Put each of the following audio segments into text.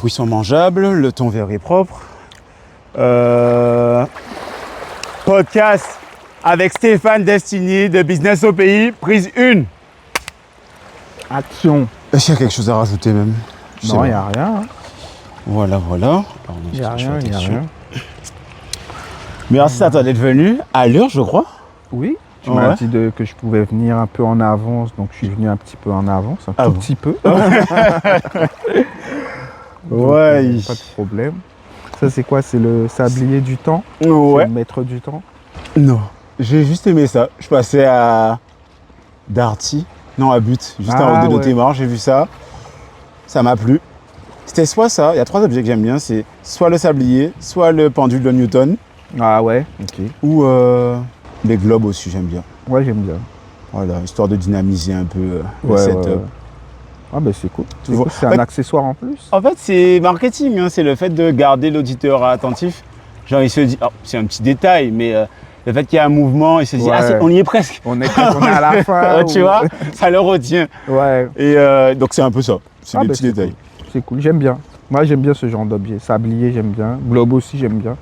fruits sont mangeables, le ton vert est propre. Podcast avec Stéphane Destiny de Business au Pays, prise 1. Action. Est-ce qu'il y a quelque chose à rajouter même? Non, il n'y a rien. Hein. Voilà. Il n'y a rien. Merci d'être venu à l'heure, je crois. Oui, tu m'as dit que je pouvais venir un peu en avance, donc je suis venu un petit peu en avance, petit peu. Ouais. Pas de problème. Ça, c'est quoi? C'est le sablier du temps? Ouais. C'est le maître du temps? Non, j'ai juste aimé ça. Je passais à Darty, non à But, juste en haut de Témar, j'ai vu ça. Ça m'a plu. C'était soit ça, il y a 3 objets que j'aime bien, c'est soit le sablier, soit le pendule de Newton. Ah ouais, ok. Ou les globes aussi, j'aime bien. Ouais, j'aime bien. Voilà, histoire de dynamiser un peu le Ouais, setup. ouais. Ah ben c'est cool. C'est En fait, un accessoire en plus. En fait, c'est marketing, hein, c'est le fait de garder l'auditeur attentif. Genre, il se dit, c'est un petit détail, mais le fait qu'il y ait un mouvement, il se dit, on y est presque. On est à la fin. Tu vois, ça le retient. Ouais. Et donc, c'est un peu ça. C'est des petits détails. Cool. C'est cool, j'aime bien. Moi, j'aime bien ce genre d'objet. Sablier, j'aime bien. Globe aussi, j'aime bien.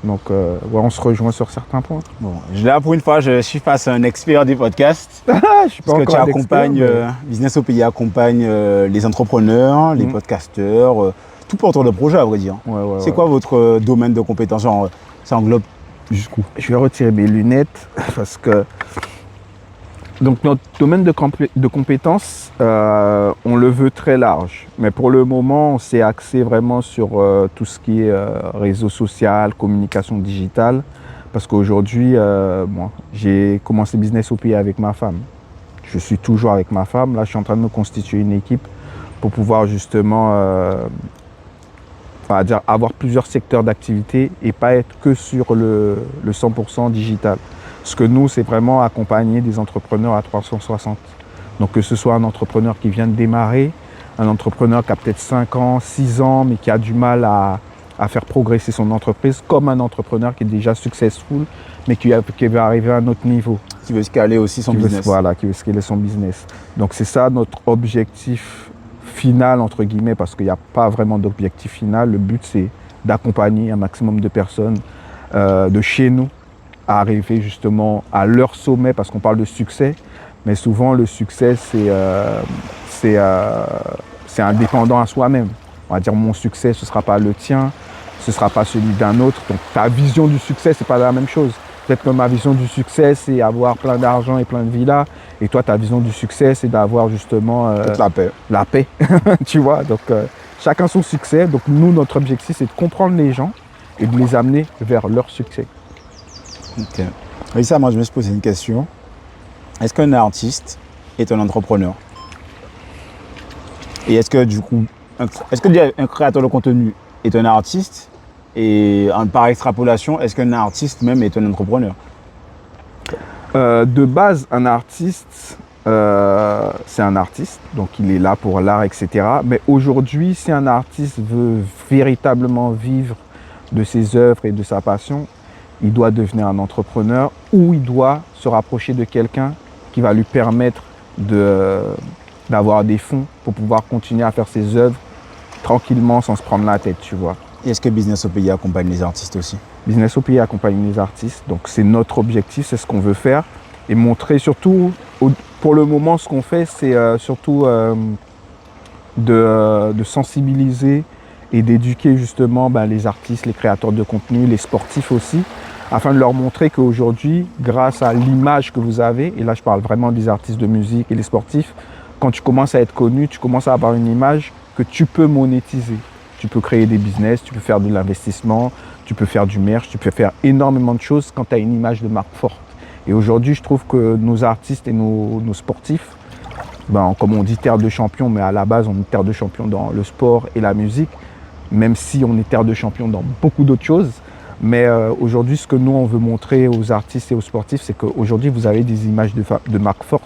Donc, on se rejoint sur certains points. Bon, là, pour une fois, je suis face à un expert des podcasts. Je suis pas parce que tu encore accompagnes, Business au Pays accompagne les entrepreneurs, les podcasteurs, tout porteur de projet, à vrai dire. C'est quoi votre domaine de compétences? Genre, ça englobe jusqu'où? Je vais retirer mes lunettes parce que... Donc, notre domaine de compétences, on le veut très large. Mais pour le moment, on s'est axé vraiment sur tout ce qui est réseau social, communication digitale. Parce qu'aujourd'hui, j'ai commencé Business au Pays avec ma femme. Je suis toujours avec ma femme. Là, je suis en train de me constituer une équipe pour pouvoir justement avoir plusieurs secteurs d'activité et pas être que sur le 100% digital. Ce que nous, c'est vraiment accompagner des entrepreneurs à 360. Donc que ce soit un entrepreneur qui vient de démarrer, un entrepreneur qui a peut-être 5 ans, 6 ans, mais qui a du mal à faire progresser son entreprise, comme un entrepreneur qui est déjà successful, mais qui va arriver à un autre niveau. Qui veut scaler aussi son business. Voilà, qui veut scaler son business. Donc c'est ça notre objectif final, entre guillemets, parce qu'il n'y a pas vraiment d'objectif final. Le but, c'est d'accompagner un maximum de personnes de chez nous à arriver justement à leur sommet, parce qu'on parle de succès, mais souvent le succès, c'est indépendant à soi-même. On va dire mon succès, ce ne sera pas le tien, ce ne sera pas celui d'un autre. Donc ta vision du succès, ce n'est pas la même chose. Peut-être que ma vision du succès, c'est avoir plein d'argent et plein de villas. Et toi, ta vision du succès, c'est d'avoir justement la paix. La paix, tu vois. Donc chacun son succès. Donc nous, notre objectif, c'est de comprendre les gens et de les amener vers leur succès. Ok. Oui, ça, moi, je me suis posé une question. Est-ce qu'un artiste est un entrepreneur? Et est-ce que, du coup, un créateur de contenu est un artiste? Et par extrapolation, est-ce qu'un artiste même est un entrepreneur? De base, un artiste, c'est un artiste. Donc, il est là pour l'art, etc. Mais aujourd'hui, si un artiste veut véritablement vivre de ses œuvres et de sa passion, il doit devenir un entrepreneur ou il doit se rapprocher de quelqu'un qui va lui permettre d'avoir des fonds pour pouvoir continuer à faire ses œuvres tranquillement sans se prendre la tête, tu vois. Et est-ce que Business au Pays accompagne les artistes aussi? Business au Pays accompagne les artistes, donc c'est notre objectif, c'est ce qu'on veut faire et montrer surtout, pour le moment ce qu'on fait c'est surtout de sensibiliser et d'éduquer justement les artistes, les créateurs de contenu, les sportifs aussi, afin de leur montrer qu'aujourd'hui, grâce à l'image que vous avez, et là je parle vraiment des artistes de musique et les sportifs, quand tu commences à être connu, tu commences à avoir une image que tu peux monétiser. Tu peux créer des business, tu peux faire de l'investissement, tu peux faire du merch, tu peux faire énormément de choses quand tu as une image de marque forte. Et aujourd'hui, je trouve que nos artistes et nos sportifs, comme on dit terre de champion, mais à la base, on est terre de champion dans le sport et la musique, même si on est terre de champion dans beaucoup d'autres choses. Mais aujourd'hui, ce que nous, on veut montrer aux artistes et aux sportifs, c'est qu'aujourd'hui, vous avez des images de marque fortes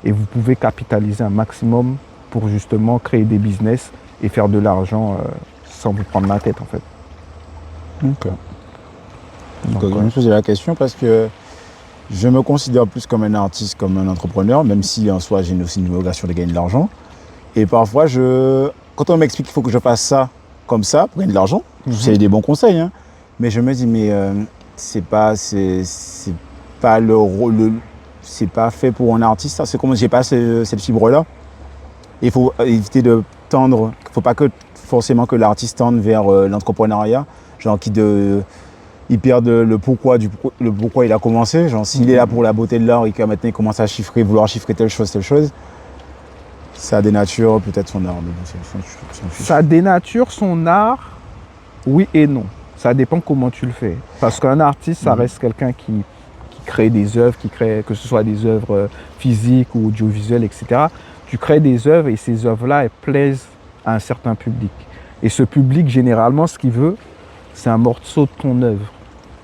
et vous pouvez capitaliser un maximum pour justement créer des business et faire de l'argent sans vous prendre la tête, en fait. Ok. Donc, je me posais la question parce que je me considère plus comme un artiste, comme un entrepreneur, même si en soi, j'ai aussi une vocation de gagner de l'argent. Et parfois, quand on m'explique qu'il faut que je fasse ça comme ça pour gagner de l'argent. C'est des bons conseils, hein. Mais je me dis, mais c'est pas le rôle, c'est pas fait pour un artiste. C'est comme j'ai pas cette fibre-là. Il faut éviter de tendre. Il faut pas forcément que l'artiste tende vers l'entrepreneuriat, genre il perd le pourquoi il a commencé. Genre s'il est là pour la beauté de l'art et que maintenant il commence à vouloir chiffrer telle chose, ça dénature peut-être son art. Mais bon, ça dénature son art, oui et non. Ça dépend comment tu le fais. Parce qu'un artiste, ça reste quelqu'un qui crée des œuvres, que ce soit des œuvres physiques ou audiovisuelles, etc. Tu crées des œuvres et ces œuvres-là, elles plaisent à un certain public. Et ce public, généralement, ce qu'il veut, c'est un morceau de ton œuvre.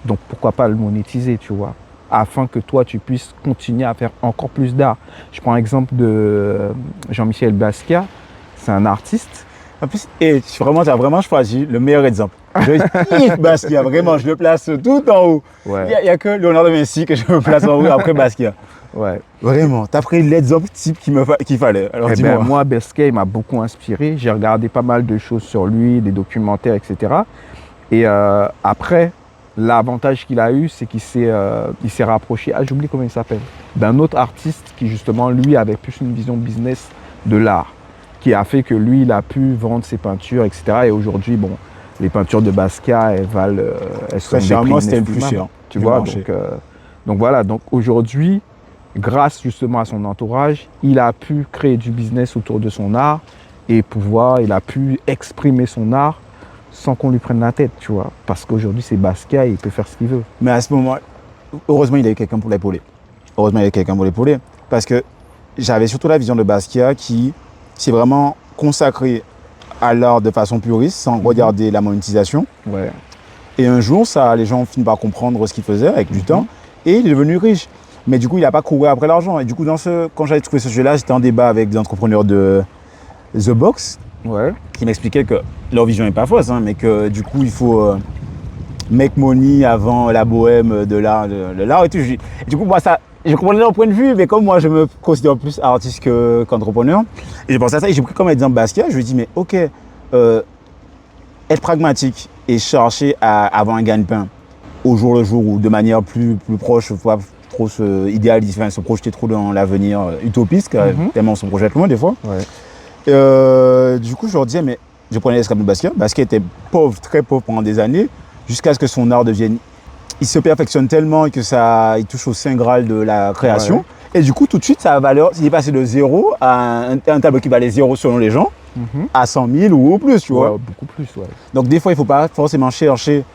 Donc pourquoi pas le monétiser, tu vois, afin que toi, tu puisses continuer à faire encore plus d'art. Je prends l'exemple de Jean-Michel Basquiat, c'est un artiste. En plus, tu as vraiment choisi le meilleur exemple. Je kiffe Basquiat, vraiment, je le place tout en haut. Ouais. Il n'y a que Léonard de Vinci que je me place en haut après Basquiat. Ouais. Vraiment, tu as pris l'exemple type qu'il fallait. Alors dis-moi. Moi, Basquiat, il m'a beaucoup inspiré. J'ai regardé pas mal de choses sur lui, des documentaires, etc. Et après, l'avantage qu'il a eu, c'est qu'il s'est rapproché, j'oublie comment il s'appelle, d'un autre artiste qui justement, lui, avait plus une vision business de l'art, qui a fait que lui, il a pu vendre ses peintures, etc. Et aujourd'hui, bon, les peintures de Basquiat, elles sont Moi, c'était le plus cher. Tu vois, donc voilà. Donc aujourd'hui, grâce justement à son entourage, il a pu créer du business autour de son art et il a pu exprimer son art sans qu'on lui prenne la tête, tu vois. Parce qu'aujourd'hui, c'est Basquiat et il peut faire ce qu'il veut. Mais à ce moment, heureusement, il a eu quelqu'un pour l'épauler. Parce que j'avais surtout la vision de Basquiat qui s'est vraiment consacré à l'art de façon puriste, sans regarder la monétisation. Ouais. Et un jour, les gens ont fini par comprendre ce qu'il faisait avec du temps. Et il est devenu riche. Mais du coup, il n'a pas couru après l'argent. Et du coup, quand j'avais trouvé ce jeu-là, j'étais en débat avec des entrepreneurs de The Box, qui m'expliquaient que leur vision n'est pas fausse, hein, mais que du coup, il faut make money avant la bohème de l'art. Et tout. Et du coup, moi, je comprenais leur point de vue, mais comme moi, je me considère plus artiste qu'entrepreneur. Et j'ai pensé à ça, et j'ai pris comme exemple Basquiat. Je lui ai dit, mais ok, être pragmatique et chercher à avoir un gagne-pain au jour le jour ou de manière plus proche, faut pas trop idéaliser, se projeter trop dans l'avenir utopiste, tellement on se projette loin des fois. Ouais. Du coup, je leur disais, mais je prenais l'exemple de Basquiat. Basquiat était pauvre, très pauvre pendant des années, jusqu'à ce que son art devienne. Il se perfectionne tellement et que il touche au saint graal de la création. Ouais. Et du coup, tout de suite, sa valeur, il est passé de 0 à un tableau qui valait 0 selon les gens, à 100 000 ou au plus, tu vois. Beaucoup plus, ouais. Donc, des fois, il ne faut pas forcément chercher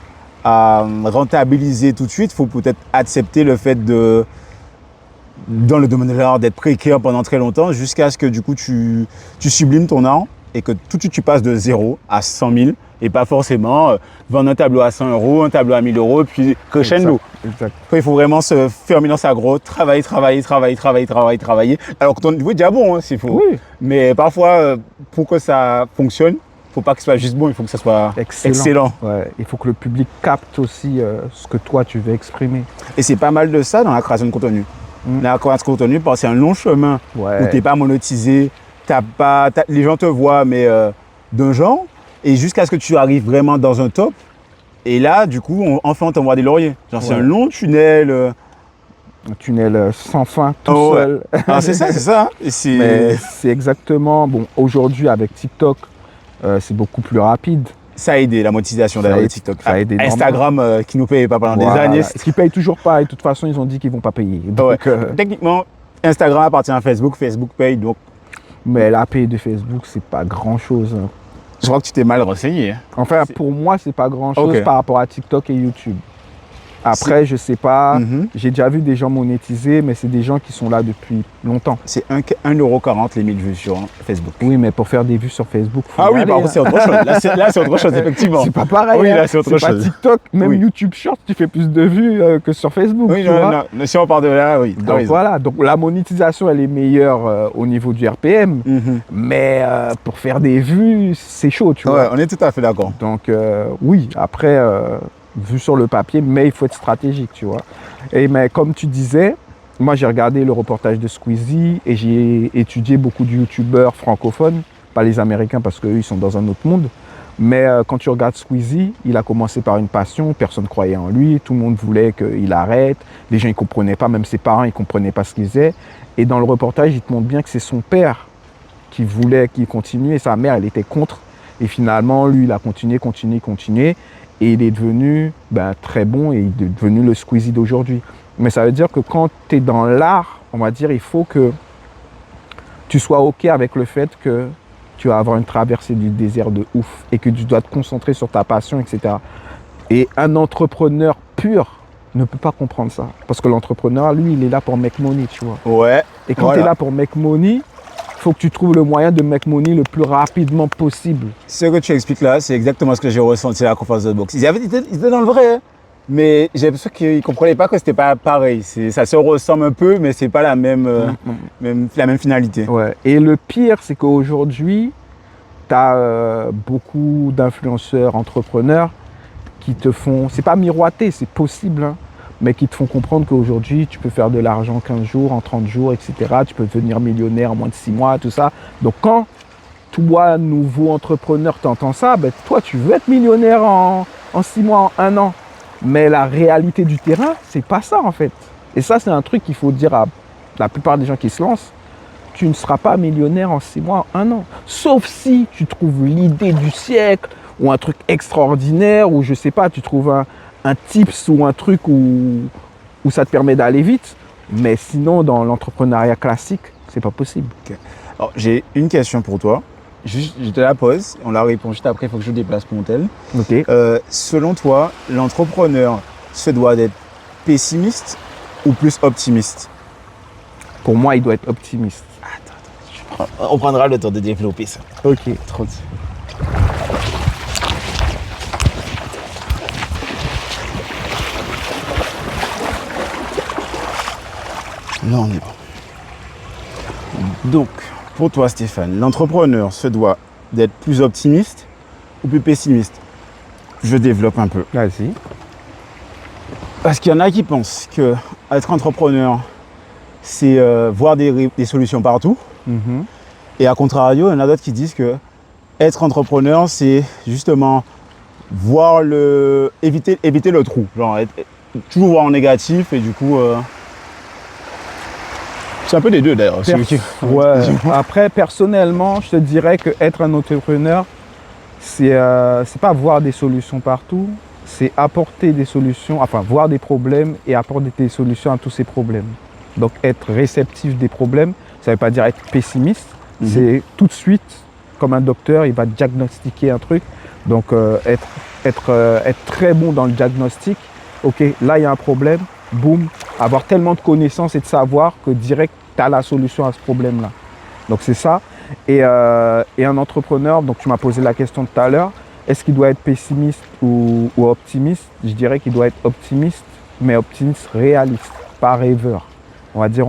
à rentabiliser tout de suite. Il faut peut-être accepter le fait dans le domaine de l'art, d'être précaire pendant très longtemps, jusqu'à ce que du coup, tu sublimes ton art et que tout de suite, tu passes de 0 à 100 000. Et pas forcément vendre un tableau à 100 €, un tableau à 1000 €, puis crescendo. Exact. Il faut vraiment se fermer dans sa grotte, travailler. Alors que ton niveau est déjà bon, hein, s'il faut. Oui. Mais parfois, pour que ça fonctionne, il ne faut pas que ce soit juste bon, il faut que ça soit excellent. Ouais. Il faut que le public capte aussi ce que toi, tu veux exprimer. Et c'est pas mal de ça dans la création de contenu. La création de contenu, c'est un long chemin où tu n'es pas monétisé, les gens te voient, mais d'un genre. Et jusqu'à ce que tu arrives vraiment dans un top. Et là, du coup, enfin, on t'envoie des lauriers. Genre, c'est un long tunnel. Un tunnel sans fin, tout seul. Ah, c'est ça. Hein. Mais c'est exactement... Bon, aujourd'hui, avec TikTok, c'est beaucoup plus rapide. Ça a aidé, la monétisation d'ailleurs de TikTok. Ça a aidé Instagram, qui ne nous paye pas pendant des années. Qui ne paye toujours pas. Et de toute façon, ils ont dit qu'ils ne vont pas payer. Donc, techniquement, Instagram appartient à Facebook. Facebook paye, donc... Mais la paye de Facebook, c'est pas grand-chose. Je crois que tu t'es mal renseigné. Enfin, pour moi, c'est pas grand-chose par rapport à TikTok et YouTube. Après, je sais pas, j'ai déjà vu des gens monétiser, mais c'est des gens qui sont là depuis longtemps. C'est 1,40 € les 1000 vues sur Facebook. Oui, mais pour faire des vues sur Facebook, faut par contre, c'est autre chose. Là, c'est autre chose, effectivement. C'est pas pareil. Oui, là, c'est autre chose. Pas TikTok, même YouTube Short, tu fais plus de vues que sur Facebook. Oui, non, si on part de là, oui. Donc voilà, donc la monétisation, elle est meilleure au niveau du RPM, mais pour faire des vues, c'est chaud, tu vois. Ouais, on est tout à fait d'accord. Donc oui, après... vu sur le papier, mais il faut être stratégique, tu vois. Mais comme tu disais, moi j'ai regardé le reportage de Squeezie et j'ai étudié beaucoup de youtubeurs francophones, pas les américains parce qu'eux ils sont dans un autre monde. Mais quand tu regardes Squeezie, il a commencé par une passion, personne ne croyait en lui, tout le monde voulait qu'il arrête, les gens ne comprenaient pas, même ses parents ne comprenaient pas ce qu'il faisait. Et dans le reportage, il te montre bien que c'est son père qui voulait qu'il continue et sa mère, elle était contre. Et finalement, lui, il a continué. Et il est devenu très bon et il est devenu le Squeezie d'aujourd'hui. Mais ça veut dire que quand tu es dans l'art, on va dire, il faut que tu sois OK avec le fait que tu vas avoir une traversée du désert de ouf et que tu dois te concentrer sur ta passion, etc. Et un entrepreneur pur ne peut pas comprendre ça. Parce que l'entrepreneur, lui, il est là pour make money, tu vois. Ouais. Et quand tu es là pour make money, il faut que tu trouves le moyen de make money le plus rapidement possible. Ce que tu expliques là, c'est exactement ce que j'ai ressenti à la conférence de boxe. Ils étaient dans le vrai, hein. Mais j'ai l'impression qu'ils ne comprenaient pas que c'était pas pareil. Ça se ressemble un peu, mais c'est pas la même finalité. Ouais. Et le pire, c'est qu'aujourd'hui, tu as beaucoup d'influenceurs, entrepreneurs qui te font, c'est pas miroiter, c'est possible, hein, mais qui te font comprendre qu'aujourd'hui, tu peux faire de l'argent en 15 jours, en 30 jours, etc. Tu peux devenir millionnaire en moins de 6 mois, tout ça. Donc quand toi, nouveau entrepreneur, t'entends ça, toi, tu veux être millionnaire en 6 mois, en 1 an. Mais la réalité du terrain, c'est pas ça en fait. Et ça, c'est un truc qu'il faut dire à la plupart des gens qui se lancent. Tu ne seras pas millionnaire en 6 mois, en 1 an. Sauf si tu trouves l'idée du siècle ou un truc extraordinaire ou je sais pas, tu trouves un tips ou un truc où ça te permet d'aller vite. Mais sinon, dans l'entrepreneuriat classique, c'est pas possible. Okay. Alors, j'ai une question pour toi. Je te la pose, on la répond juste après, il faut que je déplace mon tel. Okay. Selon toi, l'entrepreneur se doit d'être pessimiste ou plus optimiste? Pour moi, il doit être optimiste. Attends, on prendra le temps de développer ça. Ok. Trop de... Là, on est bon. Donc, pour toi, Stéphane, l'entrepreneur se doit d'être plus optimiste ou plus pessimiste? Je développe un peu. Vas-y. Parce qu'il y en a qui pensent que être entrepreneur, c'est voir des solutions partout. Mm-hmm. Et à contrario, il y en a d'autres qui disent que être entrepreneur, c'est justement voir éviter le trou. Genre, toujours voir en négatif et du coup... C'est un peu des deux d'ailleurs. Ouais. Après, personnellement, je te dirais qu'être un entrepreneur, c'est pas voir des solutions partout, c'est apporter des solutions, enfin voir des problèmes et apporter des solutions à tous ces problèmes. Donc être réceptif des problèmes, ça ne veut pas dire être pessimiste, c'est tout de suite, comme un docteur, il va diagnostiquer un truc. Donc être très bon dans le diagnostic, ok, là il y a un problème, boum, avoir tellement de connaissances et de savoir que direct, tu as la solution à ce problème-là. Donc c'est ça. Et un entrepreneur, donc tu m'as posé la question tout à l'heure, est-ce qu'il doit être pessimiste ou optimiste? Je dirais qu'il doit être optimiste, mais optimiste réaliste, pas rêveur. On va dire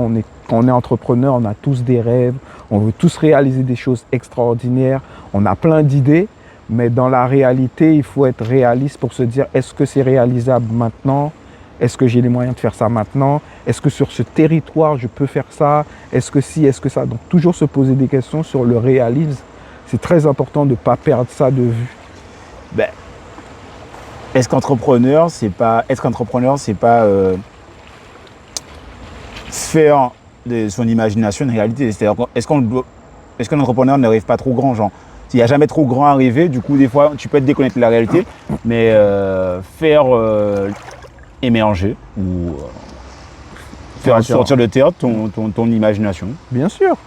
quand on est entrepreneur, on a tous des rêves, on veut tous réaliser des choses extraordinaires, on a plein d'idées, mais dans la réalité, il faut être réaliste pour se dire est-ce que c'est réalisable maintenant? Est-ce que j'ai les moyens de faire ça maintenant? Est-ce que sur ce territoire, je peux faire ça? Est-ce que si, est-ce que ça? Donc, toujours se poser des questions sur le réalisme. C'est très important de ne pas perdre ça de vue. Est-ce qu'entrepreneur, c'est pas faire de son imagination une réalité? C'est-à-dire, est-ce qu'un entrepreneur n'arrive pas trop grand, genre? Il n'y a jamais trop grand à arriver, du coup, des fois, tu peux te déconnecter de la réalité, mais faire émerger ou faire sortir de terre ton imagination. Bien sûr.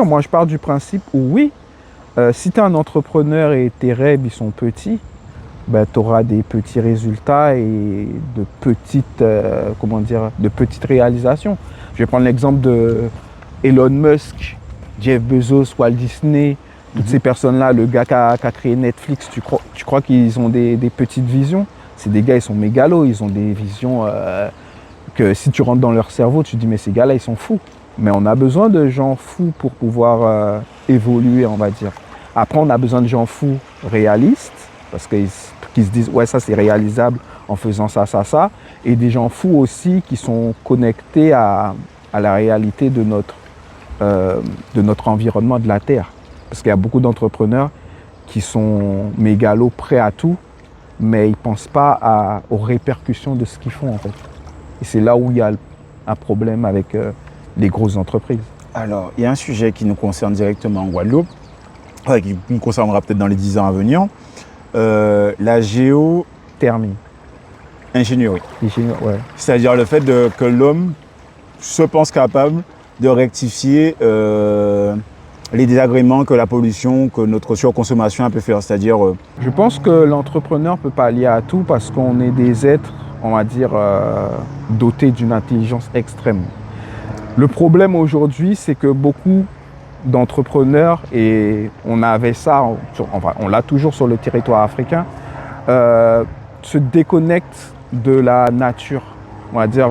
Moi, je pars du principe où oui, si tu es un entrepreneur et tes rêves ils sont petits, tu auras des petits résultats et de petites réalisations. Je vais prendre l'exemple de Elon Musk, Jeff Bezos, Walt Disney, toutes ces personnes-là, le gars qui a créé Netflix, tu crois qu'ils ont des petites visions? C'est des gars, ils sont mégalos, ils ont des visions que si tu rentres dans leur cerveau, tu te dis mais ces gars-là, ils sont fous. Mais on a besoin de gens fous pour pouvoir évoluer, on va dire. Après, on a besoin de gens fous réalistes, parce qu'ils se disent ouais, ça c'est réalisable en faisant ça. Et des gens fous aussi qui sont connectés à la réalité de notre environnement, de la Terre. Parce qu'il y a beaucoup d'entrepreneurs qui sont mégalos, prêts à tout, mais ils ne pensent pas aux répercussions de ce qu'ils font en fait. Et c'est là où il y a un problème avec les grosses entreprises. Alors, il y a un sujet qui nous concerne directement en Guadeloupe, qui nous concernera peut-être dans les 10 ans à venir, la Thermie. ingénierie. Ouais. C'est-à-dire le fait que l'homme se pense capable de rectifier les désagréments que la pollution, que notre surconsommation a pu faire. C'est-à-dire... Je pense que l'entrepreneur ne peut pas lier à tout parce qu'on est des êtres, on va dire, dotés d'une intelligence extrême. Le problème aujourd'hui, c'est que beaucoup d'entrepreneurs, et on avait ça, enfin, on l'a toujours sur le territoire africain, se déconnectent de la nature. On va dire,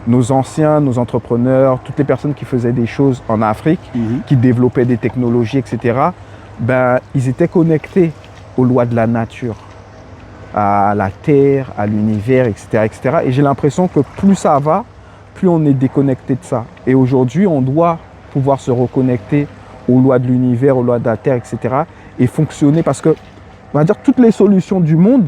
nos anciens, nos entrepreneurs, toutes les personnes qui faisaient des choses en Afrique, qui développaient des technologies, etc., ben, ils étaient connectés aux lois de la nature, à la terre, à l'univers, etc., etc. Et j'ai l'impression que plus ça va, plus on est déconnecté de ça. Et aujourd'hui, on doit pouvoir se reconnecter aux lois de l'univers, aux lois de la terre, etc. et fonctionner parce que, on va dire, toutes les solutions du monde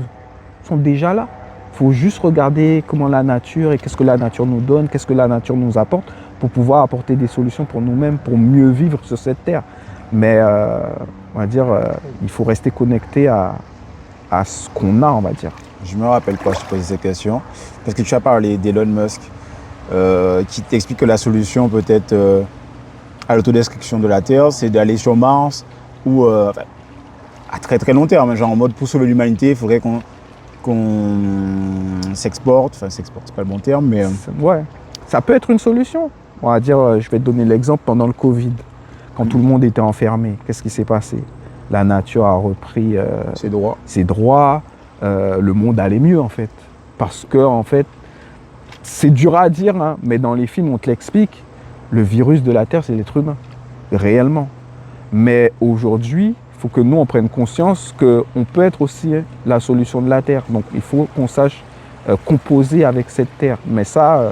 sont déjà là. Il faut juste regarder comment la nature et qu'est-ce que la nature nous donne, qu'est-ce que la nature nous apporte pour pouvoir apporter des solutions pour nous-mêmes, pour mieux vivre sur cette terre. Mais, on va dire, il faut rester connecté à ce qu'on a, on va dire. Je me rappelle pas, je te posais cette question, parce que tu as parlé d'Elon Musk, qui t'explique que la solution peut-être à l'autodestruction de la Terre, c'est d'aller sur Mars, ou à très très long terme, genre en mode pour sauver l'humanité, il faudrait qu'on s'exporte, enfin s'exporte, c'est pas le bon terme, mais... Ouais, ça peut être une solution. On va dire, je vais te donner l'exemple pendant le Covid, quand tout le monde était enfermé, qu'est-ce qui s'est passé? La nature a repris ses droits, le monde allait mieux en fait. Parce que en fait, c'est dur à dire, hein, mais dans les films on te l'explique, le virus de la Terre c'est l'être humain, réellement. Mais aujourd'hui, il faut que nous on prenne conscience qu'on peut être aussi la solution de la Terre. Donc il faut qu'on sache composer avec cette Terre. Mais ça,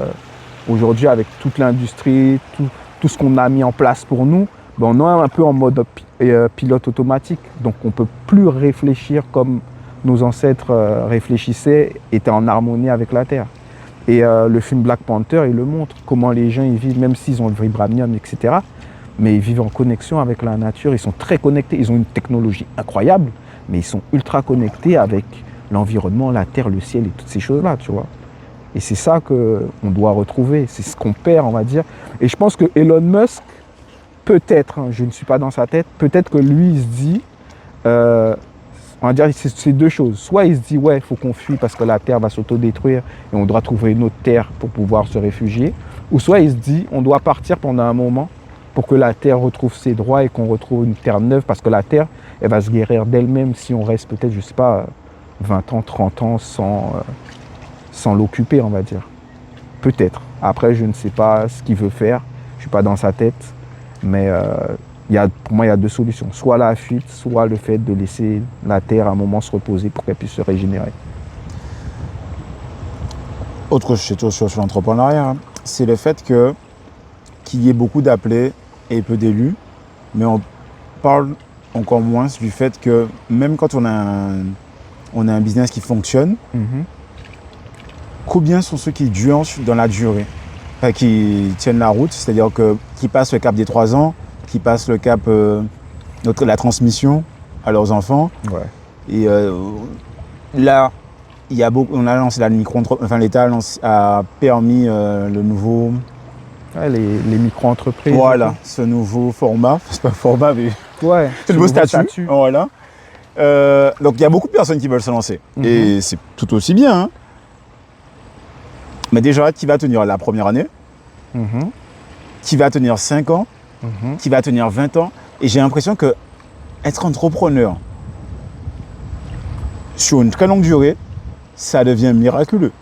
aujourd'hui avec toute l'industrie, tout ce qu'on a mis en place pour nous, ben, on est un peu en mode pilote automatique. Donc on ne peut plus réfléchir comme nos ancêtres réfléchissaient, étaient en harmonie avec la Terre. Et le film Black Panther, il le montre, comment les gens ils vivent, même s'ils ont le vibranium, etc. Mais ils vivent en connexion avec la nature, ils sont très connectés, ils ont une technologie incroyable, mais ils sont ultra connectés avec l'environnement, la terre, le ciel et toutes ces choses-là, tu vois. Et c'est ça qu'on doit retrouver, c'est ce qu'on perd, on va dire. Et je pense que Elon Musk, peut-être, hein, je ne suis pas dans sa tête, peut-être que lui, il se dit, on va dire, c'est deux choses. Soit il se dit, ouais, il faut qu'on fuit parce que la terre va s'autodétruire et on doit trouver une autre terre pour pouvoir se réfugier. Ou soit il se dit, on doit partir pendant un moment pour que la terre retrouve ses droits et qu'on retrouve une terre neuve parce que la terre, elle va se guérir d'elle-même si on reste peut-être, je sais pas, 20 ans, 30 ans sans l'occuper, on va dire. Peut-être. Après, je ne sais pas ce qu'il veut faire. Je ne suis pas dans sa tête. Mais pour moi, il y a deux solutions. Soit la fuite, soit le fait de laisser la terre à un moment se reposer pour qu'elle puisse se régénérer. Autre chose sur l'entrepreneuriat, c'est le fait qu'il y ait beaucoup d'appelés et peu d'élus. Mais on parle encore moins du fait que même quand on a un business qui fonctionne, combien sont ceux qui durent dans la durée, enfin, qui tiennent la route, c'est-à-dire qui passent le cap des 3 ans, qui passent le cap de la transmission à leurs enfants. Ouais. Et là, on a lancé la micro-entreprise, enfin l'État a permis le nouveau... Ouais, les micro-entreprises. Voilà, ce nouveau format, c'est pas un format, mais ouais, c'est le nouveau statut. Voilà. Donc il y a beaucoup de personnes qui veulent se lancer. Et c'est tout aussi bien. Hein. Mais déjà, qui va tenir la première année, qui va tenir 5 ans, qui va tenir 20 ans. Et j'ai l'impression que être entrepreneur sur une très longue durée, ça devient miraculeux.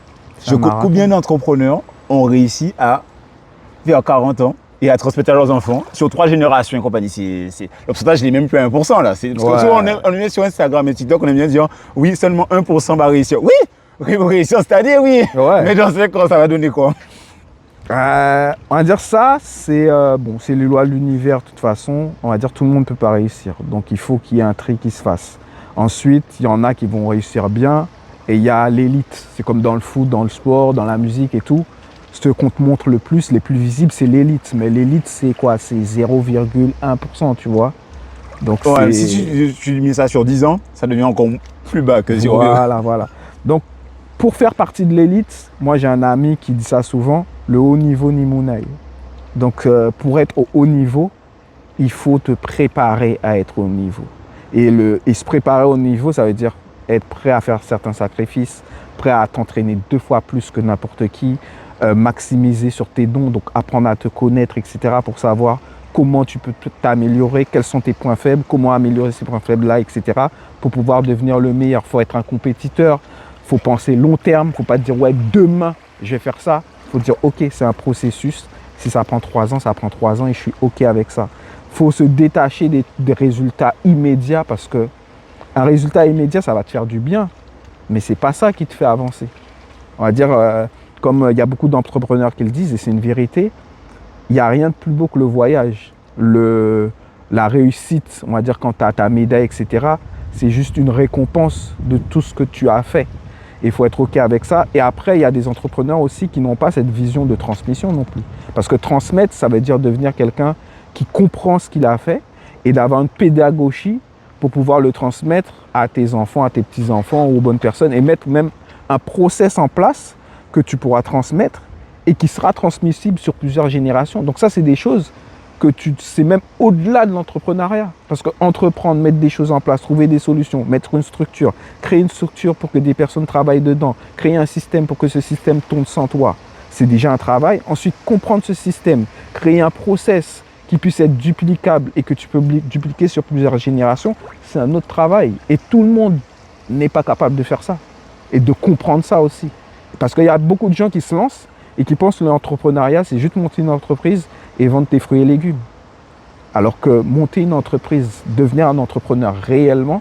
Combien d'entrepreneurs ont réussi à faire 40 ans et à transmettre à leurs enfants sur 3 générations et compagnie. Le pourcentage n'est même plus à 1% là. Souvent, on est sur Instagram et TikTok, on aime bien dire oui, seulement 1% va réussir. Oui, ils vont réussir cette année, oui. Ouais. Mais dans 5 ans, ça va donner quoi? On va dire ça, c'est bon, c'est les lois de l'univers de toute façon. On va dire tout le monde ne peut pas réussir. Donc il faut qu'il y ait un tri qui se fasse. Ensuite, il y en a qui vont réussir bien et il y a l'élite. C'est comme dans le foot, dans le sport, dans la musique et tout. Ce qu'on te montre le plus, les plus visibles, c'est l'élite. Mais l'élite, c'est quoi? C'est 0,1%, tu vois. Donc Ouais, si tu mets ça sur 10 ans, ça devient encore plus bas que 0. Voilà. Donc, pour faire partie de l'élite, moi j'ai un ami qui dit ça souvent, le haut niveau ni Mounai. Donc, pour être au haut niveau, il faut te préparer à être au haut niveau. Et se préparer au niveau, ça veut dire être prêt à faire certains sacrifices, prêt à t'entraîner 2 fois plus que n'importe qui, maximiser sur tes dons, donc apprendre à te connaître, etc. pour savoir comment tu peux t'améliorer, quels sont tes points faibles, comment améliorer ces points faibles-là, etc. pour pouvoir devenir le meilleur. Il faut être un compétiteur, il faut penser long terme, il ne faut pas dire « ouais, demain, je vais faire ça ». Il faut dire « ok, c'est un processus, si ça prend 3 ans, ça prend 3 ans et je suis ok avec ça ». Il faut se détacher des résultats immédiats parce qu'un résultat immédiat, ça va te faire du bien, mais ce n'est pas ça qui te fait avancer. On va dire, comme il y a beaucoup d'entrepreneurs qui le disent, et c'est une vérité, il n'y a rien de plus beau que le voyage. La réussite, on va dire quand tu as ta médaille, etc., c'est juste une récompense de tout ce que tu as fait. Il faut être OK avec ça. Et après, il y a des entrepreneurs aussi qui n'ont pas cette vision de transmission non plus. Parce que transmettre, ça veut dire devenir quelqu'un qui comprend ce qu'il a fait et d'avoir une pédagogie pour pouvoir le transmettre à tes enfants, à tes petits-enfants ou aux bonnes personnes et mettre même un process en place que tu pourras transmettre et qui sera transmissible sur plusieurs générations. Donc ça, c'est des choses que c'est même au-delà de l'entrepreneuriat. Parce qu'entreprendre, mettre des choses en place, trouver des solutions, mettre une structure, créer une structure pour que des personnes travaillent dedans, créer un système pour que ce système tourne sans toi, c'est déjà un travail. Ensuite, comprendre ce système, créer un process qui puisse être duplicable et que tu peux dupliquer sur plusieurs générations, c'est un autre travail. Et tout le monde n'est pas capable de faire ça et de comprendre ça aussi. Parce qu'il y a beaucoup de gens qui se lancent et qui pensent que l'entrepreneuriat, c'est juste monter une entreprise et vendre tes fruits et légumes. Alors que monter une entreprise, devenir un entrepreneur réellement,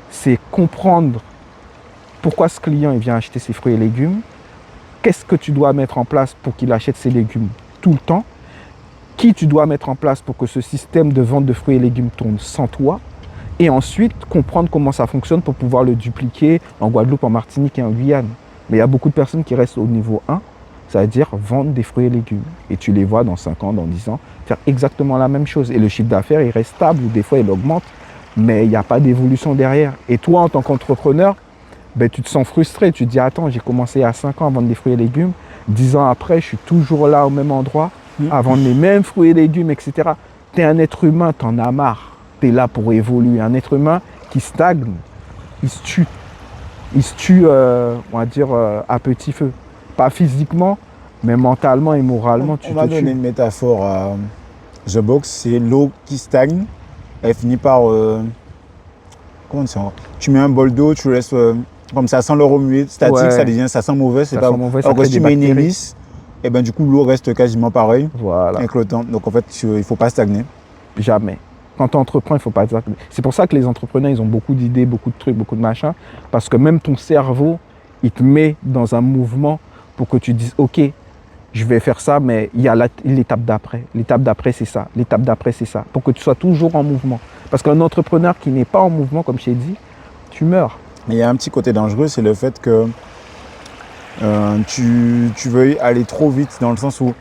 c'est comprendre pourquoi ce client il vient acheter ses fruits et légumes, qu'est-ce que tu dois mettre en place pour qu'il achète ses légumes tout le temps, qui tu dois mettre en place pour que ce système de vente de fruits et légumes tourne sans toi, et ensuite comprendre comment ça fonctionne pour pouvoir le dupliquer en Guadeloupe, en Martinique et en Guyane. Mais il y a beaucoup de personnes qui restent au niveau 1, c'est-à-dire vendre des fruits et légumes. Et tu les vois dans 5 ans, dans 10 ans, faire exactement la même chose. Et le chiffre d'affaires, il reste stable ou des fois, il augmente, mais il n'y a pas d'évolution derrière. Et toi, en tant qu'entrepreneur, ben, tu te sens frustré. Tu te dis, attends, j'ai commencé à 5 ans à vendre des fruits et légumes. 10 ans après, je suis toujours là au même endroit, à vendre les mêmes fruits et légumes, etc. Tu es un être humain, tu en as marre. Tu es là pour évoluer. Un être humain qui stagne, il se tue. Il se tue, on va dire, à petit feu. Pas physiquement, mais mentalement et moralement, tu te tues. On va donner une métaphore à The Box, c'est l'eau qui stagne, elle finit par... comment dire? Tu mets un bol d'eau, tu laisses comme ça sent le remuer, statique, ouais. Ça sent mauvais, c'est pas mauvais. Alors que si tu mets une hélice, et ben du coup l'eau reste quasiment pareille avec le temps. Donc en fait, il ne faut pas stagner. Jamais. Quand tu entreprends, il ne faut pas stagner. C'est pour ça que les entrepreneurs, ils ont beaucoup d'idées, beaucoup de trucs, beaucoup de machins, parce que même ton cerveau, il te met dans un mouvement pour que tu dises, ok, je vais faire ça, mais il y a l'étape d'après. L'étape d'après, c'est ça. L'étape d'après, c'est ça. Pour que tu sois toujours en mouvement. Parce qu'un entrepreneur qui n'est pas en mouvement, comme je t'ai dit, tu meurs. Mais il y a un petit côté dangereux, c'est le fait que tu veuilles aller trop vite, dans le sens où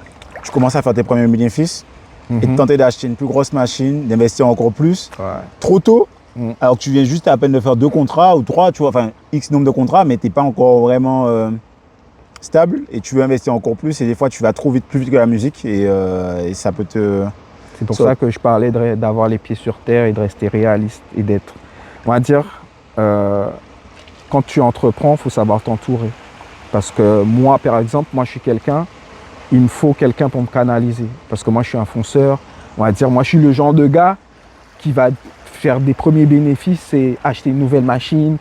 tu commences à faire tes premiers bénéfices et de tenter d'acheter une plus grosse machine, d'investir encore plus, trop tôt, alors que tu viens juste à peine de faire 2 contrats ou 3, tu vois, enfin X nombre de contrats, mais tu n'es pas encore vraiment stable et tu veux investir encore plus et des fois tu vas trop vite, plus vite que la musique et ça peut te... C'est pour ça que je parlais d'avoir les pieds sur terre et de rester réaliste et d'être, on va dire, quand tu entreprends, il faut savoir t'entourer. Parce que moi, par exemple, moi je suis quelqu'un, il me faut quelqu'un pour me canaliser. Parce que moi je suis un fonceur, on va dire, moi je suis le genre de gars qui va faire des premiers bénéfices et acheter une nouvelle machine,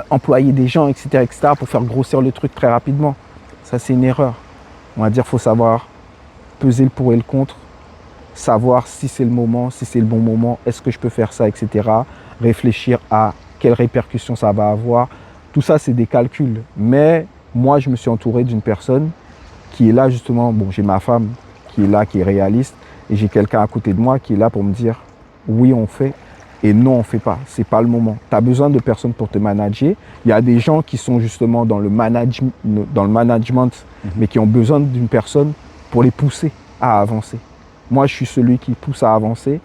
employer des gens, etc., pour faire grossir le truc très rapidement. Ça, c'est une erreur. On va dire qu'il faut savoir peser le pour et le contre, savoir si c'est le moment, si c'est le bon moment, est-ce que je peux faire ça, etc. Réfléchir à quelles répercussions ça va avoir. Tout ça, c'est des calculs. Mais moi, je me suis entouré d'une personne qui est là justement, bon, j'ai ma femme qui est là, qui est réaliste, et j'ai quelqu'un à côté de moi qui est là pour me dire oui, on fait, et non, on ne fait pas. Ce n'est pas le moment. Tu as besoin de personnes pour te manager. Il y a des gens qui sont justement dans le management, mais qui ont besoin d'une personne pour les pousser à avancer. Moi, je suis celui qui pousse à avancer,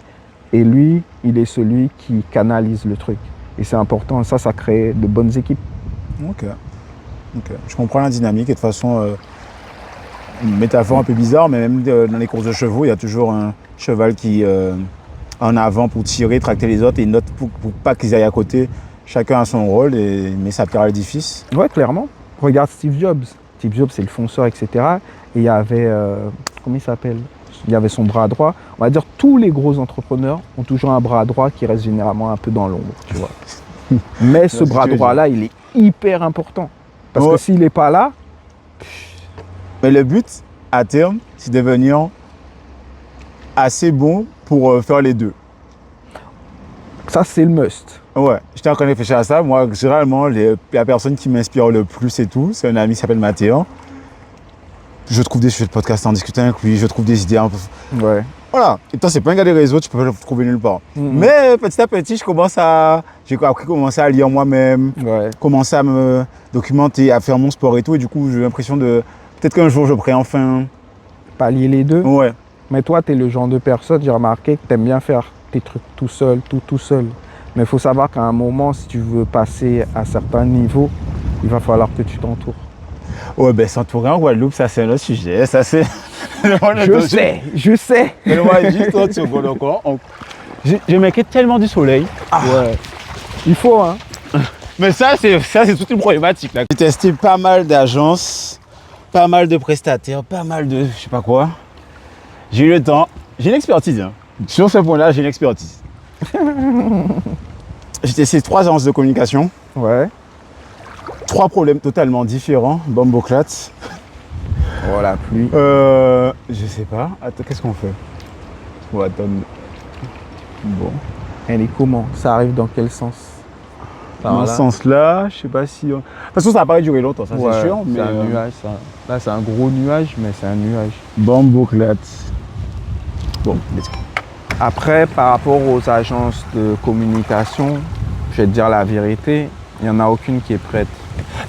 et lui, il est celui qui canalise le truc. Et c'est important, ça crée de bonnes équipes. Ok. Je comprends la dynamique, et de toute façon, une métaphore un peu bizarre, mais même dans les courses de chevaux, il y a toujours un cheval qui en avant pour tirer, tracter les autres, et une autre pour pas qu'ils aillent à côté. Chacun a son rôle, mais ça perd l'édifice. Ouais, clairement. Regarde Steve Jobs. Steve Jobs, c'est le fonceur, etc. Et il y avait, comment il s'appelle? Il y avait son bras droit. On va dire tous les gros entrepreneurs ont toujours un bras droit qui reste généralement un peu dans l'ombre, tu vois. Mais ce bras droit-là, il est hyper important. Parce que s'il n'est pas là... Mais le but, à terme, c'est de devenir assez bon pour faire les deux. Ça, c'est le must. Ouais, j'étais en train de réfléchir à ça. Moi, généralement, la personne qui m'inspire le plus et tout, c'est un ami qui s'appelle Mathéo. Je trouve des sujets de podcast en discutant avec lui, je trouve des idées un peu... Ouais. Voilà. Et toi, c'est pas un gars des réseaux, tu peux pas le trouver nulle part. Mais petit à petit, j'ai appris à commencer à lire moi-même, commencer à me documenter, à faire mon sport et tout. Et du coup, j'ai l'impression de... Peut-être qu'un jour, je pourrais enfin... pallier les deux. Ouais. Mais toi, tu es le genre de personne, j'ai remarqué, que tu aimes bien faire tes trucs tout seul, tout seul. Mais il faut savoir qu'à un moment, si tu veux passer à certains niveaux, il va falloir que tu t'entoures. Ouais, ben s'entourer en Guadeloupe, ça c'est un autre sujet. Ça c'est. Je sais. Mais moi, juste 30 secondes encore. Je m'inquiète tellement du soleil. Ouais. Il faut, hein. Mais ça, c'est toute une problématique. Là. J'ai testé pas mal d'agences, pas mal de prestataires, pas mal de je sais pas quoi. J'ai eu le temps. J'ai une expertise. Hein. Sur ce point-là, j'ai une expertise. J'ai testé 3 agences de communication. Ouais. 3 problèmes totalement différents. Bomboclat. Oh la pluie. Je sais pas. Attends, qu'est-ce qu'on fait? On va attendre. Bon. Elle est comment? Ça arrive dans quel sens? Dans ce sens-là, je sais pas si... De toute façon, ça n'a pas duré longtemps, ça c'est sûr. C'est un nuage, ça. Là, c'est un gros nuage, mais c'est un nuage. Bomboclat. Bon, let's go. Après, par rapport aux agences de communication, je vais te dire la vérité, il n'y en a aucune qui est prête.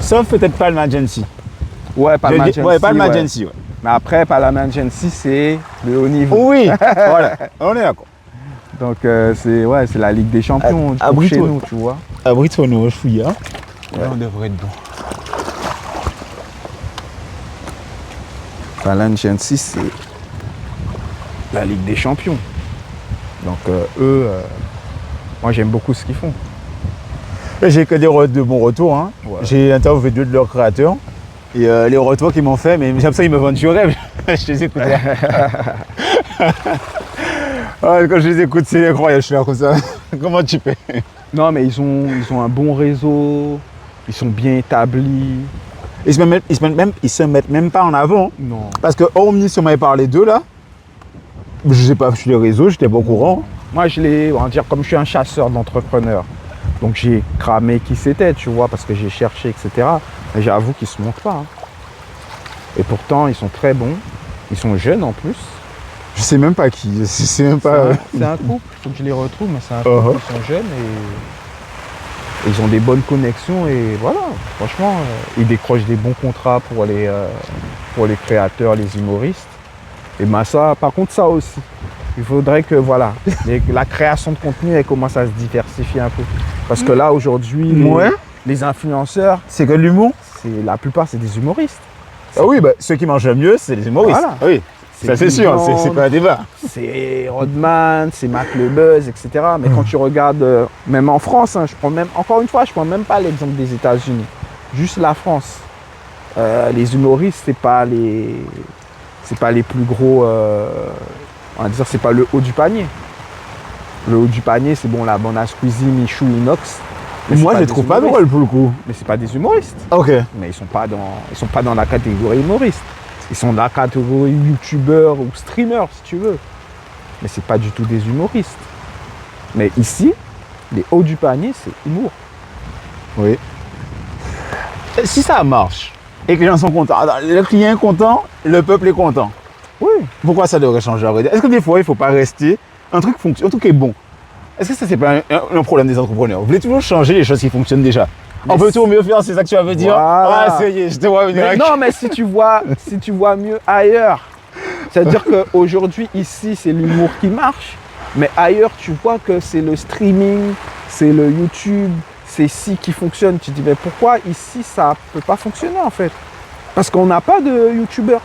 Sauf peut-être Palm Agency. Ouais, Palm Agency. Ouais, Palm Agency, ouais. Mais après, Palm Agency, c'est le haut niveau. Oui, voilà, on est d'accord. Donc, c'est la Ligue des Champions chez nous, tu vois. Abrite-nous, je fouille, hein. Ouais. On devrait être bon. Palm Agency, c'est la Ligue des Champions. Donc, moi, j'aime beaucoup ce qu'ils font. J'ai que de bons retours. Hein. Ouais. J'ai interviewé 2 de leurs créateurs. Et les retours qu'ils m'ont fait, mais comme ça, ils me vendent du rêve. Je les écoute. Quand je les écoute, c'est incroyable. Je suis là comme ça. Comment tu fais? Non, mais ils ont un bon réseau. Ils sont bien établis. Ils se mettent même pas en avant. Non. Parce que, hormis si on m'avait parlé d'eux, là, je sais pas, sur les réseaux, j'étais pas au courant. Moi, on va dire, comme je suis un chasseur d'entrepreneurs, donc j'ai cramé qui c'était, tu vois, parce que j'ai cherché, etc. Mais j'avoue qu'ils se montrent pas. Hein. Et pourtant, ils sont très bons. Ils sont jeunes en plus. Je sais même pas qui. C'est même pas. C'est un couple. Il faut que je les retrouve, mais c'est un couple. Ils sont jeunes et ils ont des bonnes connexions et voilà. Franchement, ils décrochent des bons contrats pour les créateurs, les humoristes. Et ben ça, par contre, ça aussi. Il faudrait que la création de contenu elle commence à se diversifier un peu. Parce que là, aujourd'hui, les influenceurs, c'est que de l'humour. La plupart, c'est des humoristes. Ah oui, ceux qui mangent le mieux, c'est les humoristes. Voilà. Oui, ça c'est sûr, c'est pas un débat. C'est Rodman, c'est Mac le Buzz, etc. Mais quand tu regardes, même en France, hein, encore une fois, je prends même pas l'exemple des États-Unis. Juste la France. Les humoristes, c'est pas les plus gros. On va dire, c'est pas le haut du panier. Le haut du panier, c'est bon, la Bona Squeezie, Michou, Inox. Moi, je les trouve pas drôles pour le coup. Mais c'est pas des humoristes. Ok. Mais ils sont pas dans la catégorie humoriste. Ils sont dans la catégorie youtubeur ou streamer, si tu veux. Mais c'est pas du tout des humoristes. Mais ici, les hauts du panier, c'est humour. Oui. Si ça marche, et que les gens sont contents. Alors, le client est content, le peuple est content. Oui. Pourquoi ça devrait changer à vrai dire? Est-ce que des fois, il ne faut pas rester, un truc fonctionne, un truc est bon? Est-ce que ça, c'est pas un problème des entrepreneurs? Vous voulez toujours changer les choses qui fonctionnent déjà? On peut toujours mieux faire, c'est ça que tu vas me dire? Voilà. Ah, ça y est, je te vois venir. Mais non, mais si tu vois mieux ailleurs, c'est-à-dire qu'aujourd'hui, ici, c'est l'humour qui marche, mais ailleurs, tu vois que c'est le streaming, c'est le YouTube, c'est ci qui fonctionne. Tu te dis, mais pourquoi ici, ça ne peut pas fonctionner en fait? Parce qu'on n'a pas de YouTubeurs.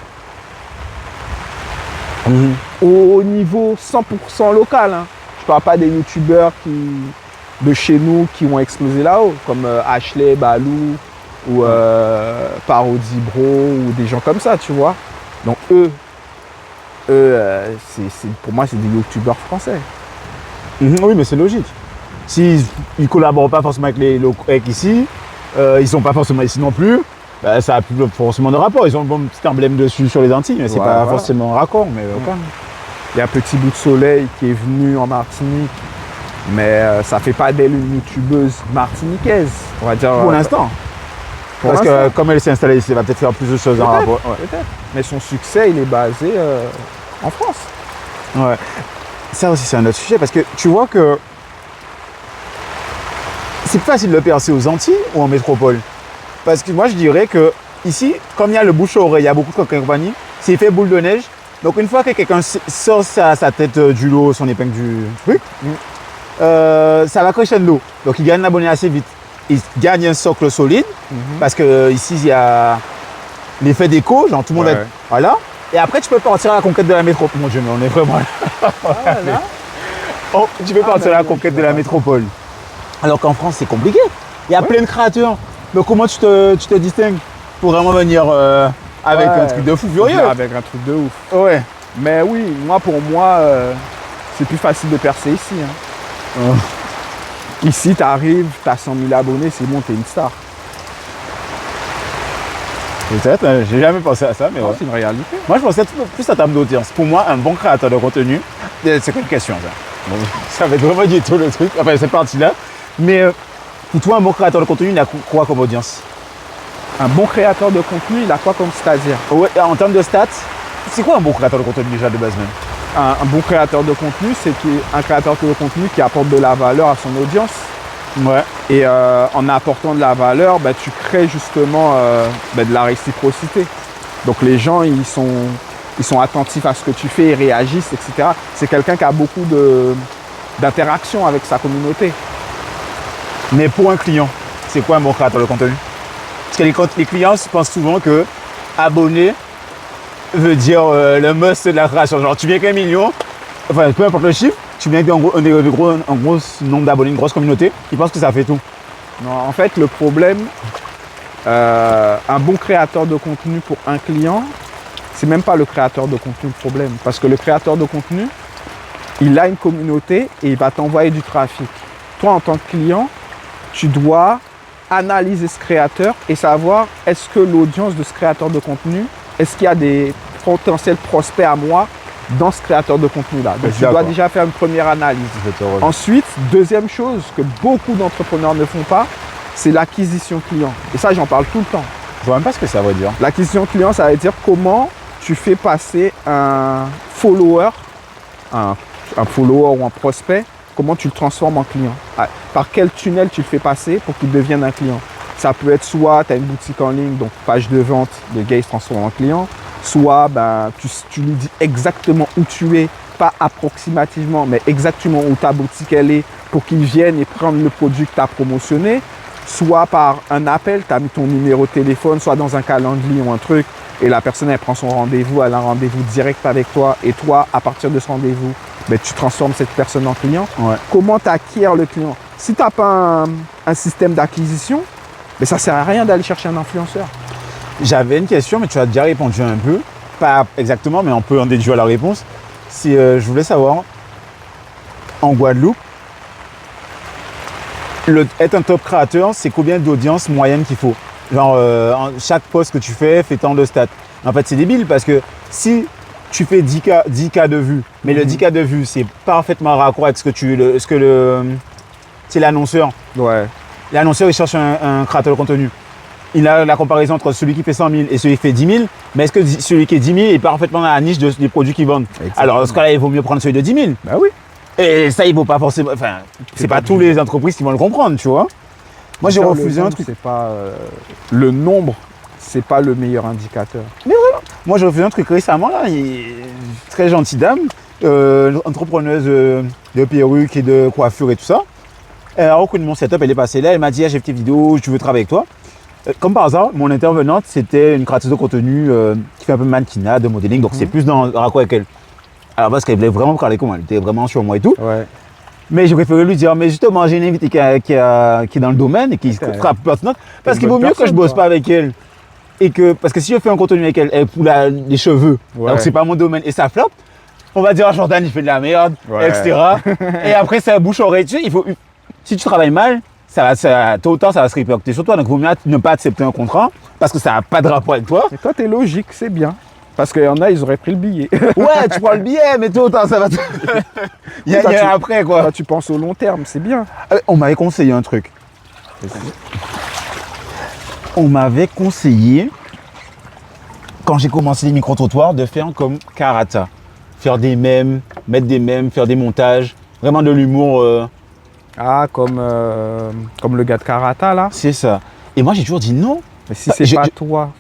Au niveau 100% local, hein. Je ne parle pas des YouTubeurs de chez nous qui ont explosé là-haut, comme Ashley, Balou, ou Parody Bro, ou des gens comme ça, tu vois. Donc eux pour moi, c'est des youtubeurs français. Oui, mais c'est logique. S'ils ne collaborent pas forcément avec les locaux ici, ils ne sont pas forcément ici non plus, bah, ça n'a plus forcément de rapport. Ils ont un bon petit emblème dessus sur les Antilles, mais c'est pas forcément raccord. Mais il y a un petit bout de soleil qui est venu en Martinique, mais ça ne fait pas d'elle une youtubeuse martiniquaise, on va dire. Pour l'instant. Parce que comme elle s'est installée ici, elle va peut-être faire plus de choses en rapport. Ouais. Peut-être. Mais son succès, il est basé en France. Ouais. Ça aussi, c'est un autre sujet parce que tu vois que c'est plus facile de percer aux Antilles ou en métropole. Parce que moi, je dirais que ici, comme il y a le bouche à oreille, il y a beaucoup de compagnies, s'il fait boule de neige, donc une fois que quelqu'un sort sa tête du lot, son épingle du truc, ça va crescendo. Donc il gagne l'abonné assez vite. Il gagne un socle solide parce que ici, il y a l'effet d'écho, genre tout le monde va être, voilà. Et après, tu peux partir à la conquête de la métropole. Mon Dieu, mais on est vraiment là. Tu peux partir à la conquête de la métropole. Alors qu'en France, c'est compliqué. Il y a plein de créateurs. Donc comment tu te distingues pour vraiment venir avec un truc de fou furieux? Avec un truc de ouf. Ouais. Mais oui, pour moi, c'est plus facile de percer ici. Hein. Ici, tu arrives, tu as 100 000 abonnés, c'est bon, tu es une star. Peut-être, j'ai jamais pensé à ça, mais ouais. C'est une réalité. Moi, je pensais plus à termes d'audience. Pour moi, un bon créateur de contenu, c'est une question, ça. Bon, ça va être vraiment du tout le truc, enfin, cette partie-là. Mais pour toi, un bon créateur de contenu, il a quoi comme audience? Un bon créateur de contenu, il a quoi comme c'est-à-dire? Ouais, en termes de stats, c'est quoi un bon créateur de contenu déjà de base même? Un bon créateur de contenu, c'est un créateur de contenu qui apporte de la valeur à son audience. Ouais. Et en apportant de la valeur, tu crées justement de la réciprocité. Donc les gens, ils sont attentifs à ce que tu fais, ils réagissent, etc. C'est quelqu'un qui a beaucoup d'interaction avec sa communauté. Mais pour un client, c'est quoi un bon créateur de contenu? Parce que les clients pensent souvent que abonné veut dire le must de la création. Genre tu viens qu'un million, enfin peu importe le chiffre, tu viens qu'un gros nombre d'abonnés, une grosse communauté, ils pensent que ça fait tout. Non, en fait, le problème, un bon créateur de contenu pour un client, c'est même pas le créateur de contenu le problème. Parce que le créateur de contenu, il a une communauté et il va t'envoyer du trafic. Toi, en tant que client, tu dois analyser ce créateur et savoir est-ce que l'audience de ce créateur de contenu, est-ce qu'il y a des potentiels prospects à moi dans ce créateur de contenu-là. Donc tu dois déjà faire une première analyse. Ensuite, deuxième chose que beaucoup d'entrepreneurs ne font pas, c'est l'acquisition client. Et ça, j'en parle tout le temps. Je vois même pas ce que ça veut dire. L'acquisition client, ça veut dire comment tu fais passer un follower, un follower ou un prospect, comment tu le transformes en client. Par quel tunnel tu le fais passer pour qu'il devienne un client. Ça peut être soit tu as une boutique en ligne, donc page de vente, le gars il se transforme en client, soit tu lui dis exactement où tu es, pas approximativement, mais exactement où ta boutique elle est pour qu'il vienne et prendre le produit que tu as promotionné, soit par un appel, tu as mis ton numéro de téléphone, soit dans un calendrier ou un truc, et la personne elle prend son rendez-vous, elle a un rendez-vous direct avec toi, et toi, à partir de ce rendez-vous, tu transformes cette personne en client. Ouais. Comment tu acquiers le client? Si tu n'as pas un système d'acquisition, ça ne sert à rien d'aller chercher un influenceur. J'avais une question, mais tu as déjà répondu un peu. Pas exactement, mais on peut en déduire la réponse. Je voulais savoir, en Guadeloupe, être un top créateur, c'est combien d'audience moyenne qu'il faut? Genre, chaque post que tu fais fait tant de stats. En fait, c'est débile parce que si tu fais 10K de vues, mais le 10K de vues, c'est parfaitement raccord avec c'est l'annonceur. Ouais. L'annonceur, il cherche un créateur de contenu. il a la comparaison entre celui qui fait 100 000 et celui qui fait 10 000, mais est-ce que celui qui est 10 000 est parfaitement dans la niche des produits qu'ils vendent? Exactement. Alors, dans ce cas-là, il vaut mieux prendre celui de 10 000. Bah oui. Et ça, il ne vaut pas forcément. Enfin, c'est pas toutes les entreprises qui vont le comprendre, tu vois. Moi, j'ai refusé un truc. C'est pas le nombre, c'est pas le meilleur indicateur. Moi, j'ai refusé un truc récemment, là. Très gentille dame, entrepreneuse de perruques et de coiffure et tout ça. Elle a reconnu mon setup, elle est passée là, elle m'a dit, j'ai fait tes vidéos, je veux travailler avec toi. Comme par hasard, mon intervenante, c'était une créatrice de contenu qui fait un peu de mannequinat, de modeling, donc c'est plus dans le raccord avec elle. Alors parce qu'elle voulait vraiment parler comme elle était vraiment sur moi et tout. Ouais. Mais j'ai préféré lui dire, mais justement, j'ai une invitée qui est dans le domaine et qui sera pertinente, parce qu'il vaut mieux que je bosse pas avec elle. Et que, parce que si je fais un contenu avec elle, elle pour les cheveux, Ouais. donc c'est pas mon domaine et ça flop, on va dire, ah, Jordan, il fait de la merde, Ouais. etc. Et après, ça bouche oreille. Tu sais, si tu travailles mal, tôt ou tard, ça va se répercuter sur toi. Donc, il vaut mieux ne pas accepter un contrat parce que ça n'a pas de rapport avec toi. Et toi, t'es logique, c'est bien. Parce qu'il y en a, ils auraient pris le billet. Ouais, tu prends le billet, mais tôt ou tard, ça va il y a après, quoi. Toi, tu penses au long terme, c'est bien. On m'avait conseillé un truc. On m'avait conseillé, quand j'ai commencé les micro-trottoirs, de faire comme Karata. Faire des mèmes, mettre des mèmes, faire des montages. Vraiment de l'humour. Ah, comme le gars de Karata, là. C'est ça. Et moi, j'ai toujours dit non. Mais si c'est pas toi.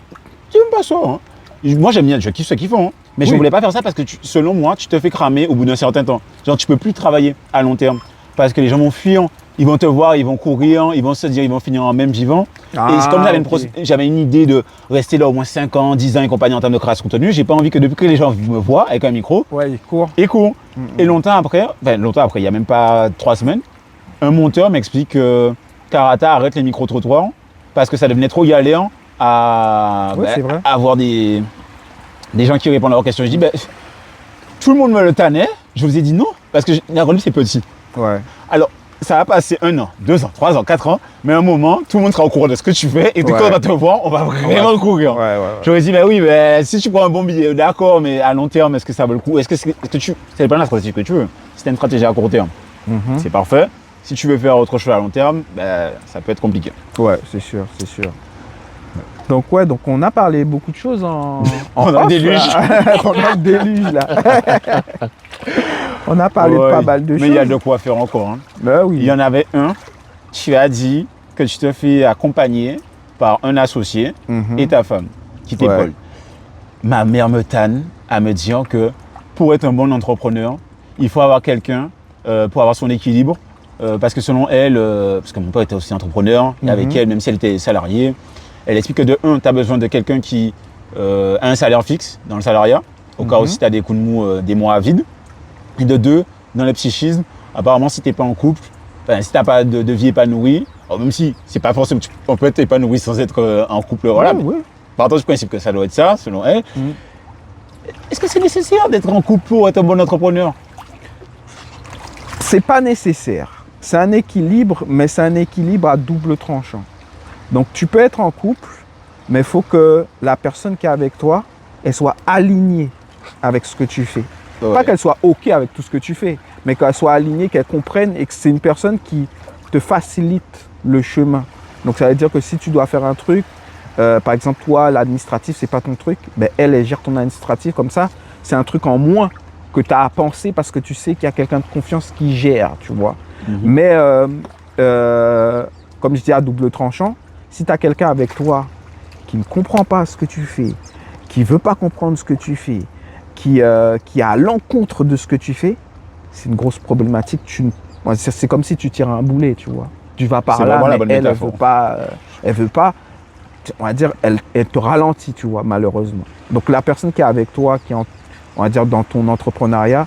J'aime pas ça. Hein. Moi, j'aime bien, je kiffe ce qu'ils font. Hein. Mais je Oui. voulais pas faire ça parce que, selon moi, tu te fais cramer au bout d'un certain temps. Genre, tu peux plus travailler à long terme. Parce que les gens vont fuir, ils vont te voir, ils vont courir, ils vont se dire, ils vont finir en même vivant. Ah, et comme ok. j'avais une idée de rester là au moins 5 ans, 10 ans et compagnie en termes de création de contenu, j'ai pas envie que depuis que les gens me voient avec un micro, Ouais, il court. ils courent. Et longtemps après, il n'y a même pas 3 semaines, un monteur m'explique que Karata arrête les micro-trottoirs parce que ça devenait trop galère à Ouais, c'est vrai. avoir des gens qui répondent à leurs questions. Je dis, tout le monde me le tannait, je vous ai dit non, parce que la revue c'est petit. Ouais. Alors, ça va passer 1 an, 2 ans, 3 ans, 4 ans, mais à un moment, tout le monde sera au courant de ce que tu fais et dès Ouais. qu'on va te voir, on va vraiment courir. Ouais. J'aurais dit, oui, si tu prends un bon billet, d'accord, mais à long terme, est-ce que ça vaut le coup? C'est pas la stratégie que tu veux. Si tu as une stratégie à court terme, c'est parfait. Si tu veux faire autre chose à long terme, ça peut être compliqué. Ouais, c'est sûr, c'est sûr. Donc on a parlé beaucoup de choses en Pendant le off, déluge. là. Pendant le déluge, là. On a parlé de pas mal de choses. Mais il y a de quoi faire encore. Hein. Bah oui. Il y en avait un, tu as dit que tu te fais accompagner par un associé et ta femme qui t'épaule. Ouais. Ma mère me tanne à me dire que pour être un bon entrepreneur, il faut avoir quelqu'un pour avoir son équilibre. Parce que selon elle, parce que mon père était aussi entrepreneur, et avec elle, même si elle était salariée, elle explique que de un, tu as besoin de quelqu'un qui a un salaire fixe dans le salariat, au cas où si tu as des coups de mou, des mois à vide. Et de deux, dans le psychisme, apparemment, si tu n'es pas en couple, si tu n'as pas de vie épanouie, même si c'est pas forcément, on peut être épanoui sans être en couple, voilà. Ouais, ouais. Partant du principe que ça doit être ça, selon elle. Est-ce que c'est nécessaire d'être en couple pour être un bon entrepreneur? C'est pas nécessaire. C'est un équilibre, mais c'est un équilibre à double tranchant. Donc tu peux être en couple, mais il faut que la personne qui est avec toi, elle soit alignée avec ce que tu fais. Ouais. Pas qu'elle soit OK avec tout ce que tu fais, mais qu'elle soit alignée, qu'elle comprenne et que c'est une personne qui te facilite le chemin. Donc ça veut dire que si tu dois faire un truc, par exemple toi, l'administratif, c'est pas ton truc, elle gère ton administratif comme ça, c'est un truc en moins que tu as à penser parce que tu sais qu'il y a quelqu'un de confiance qui gère, tu vois. Mais comme je dis à double tranchant, si tu as quelqu'un avec toi qui ne comprend pas ce que tu fais, qui ne veut pas comprendre ce que tu fais, qui est à l'encontre de ce que tu fais, c'est une grosse problématique. C'est comme si tu tires un boulet, tu vois. Tu vas par là, mais elle veut pas, on va dire, elle te ralentit, tu vois, malheureusement. Donc la personne qui est avec toi, qui est, on va dire, dans ton entrepreneuriat,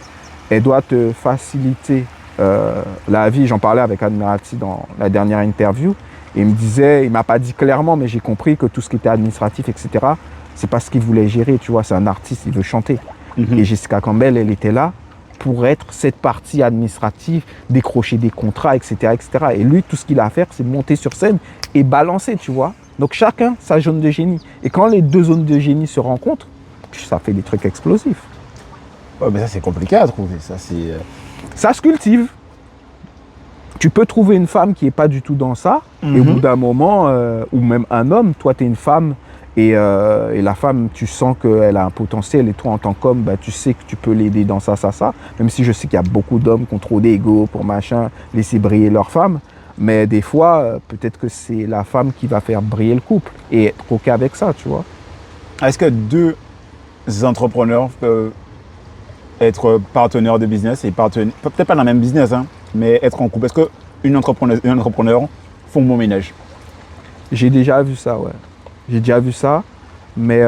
elle doit te faciliter la vie. J'en parlais avec Admirati dans la dernière interview. Et il me disait, il ne m'a pas dit clairement, mais j'ai compris que tout ce qui était administratif, etc., c'est pas ce qu'il voulait gérer, tu vois. C'est un artiste, il veut chanter. Et Jessica Campbell, elle était là pour être cette partie administrative, décrocher des contrats, etc., etc. Et lui, tout ce qu'il a à faire, c'est monter sur scène et balancer, tu vois. Donc chacun sa zone de génie. Et quand les deux zones de génie se rencontrent, ça fait des trucs explosifs. Ouais, mais ça, c'est compliqué à trouver. Ça se cultive. Tu peux trouver une femme qui n'est pas du tout dans ça, et au bout d'un moment, ou même un homme, toi tu es une femme, et la femme, tu sens qu'elle a un potentiel, et toi en tant qu'homme, bah, tu sais que tu peux l'aider dans ça, même si je sais qu'il y a beaucoup d'hommes qui ont trop d'ego pour machin, laisser briller leur femme, mais des fois, peut-être que c'est la femme qui va faire briller le couple, et être OK avec ça, tu vois. Est-ce que deux entrepreneurs peuvent être partenaires de business et peut-être pas dans le même business, hein, mais être en couple? Est-ce qu'une entrepreneur et un entrepreneur font bon ménage? J'ai déjà vu ça, ouais. J'ai déjà vu ça, mais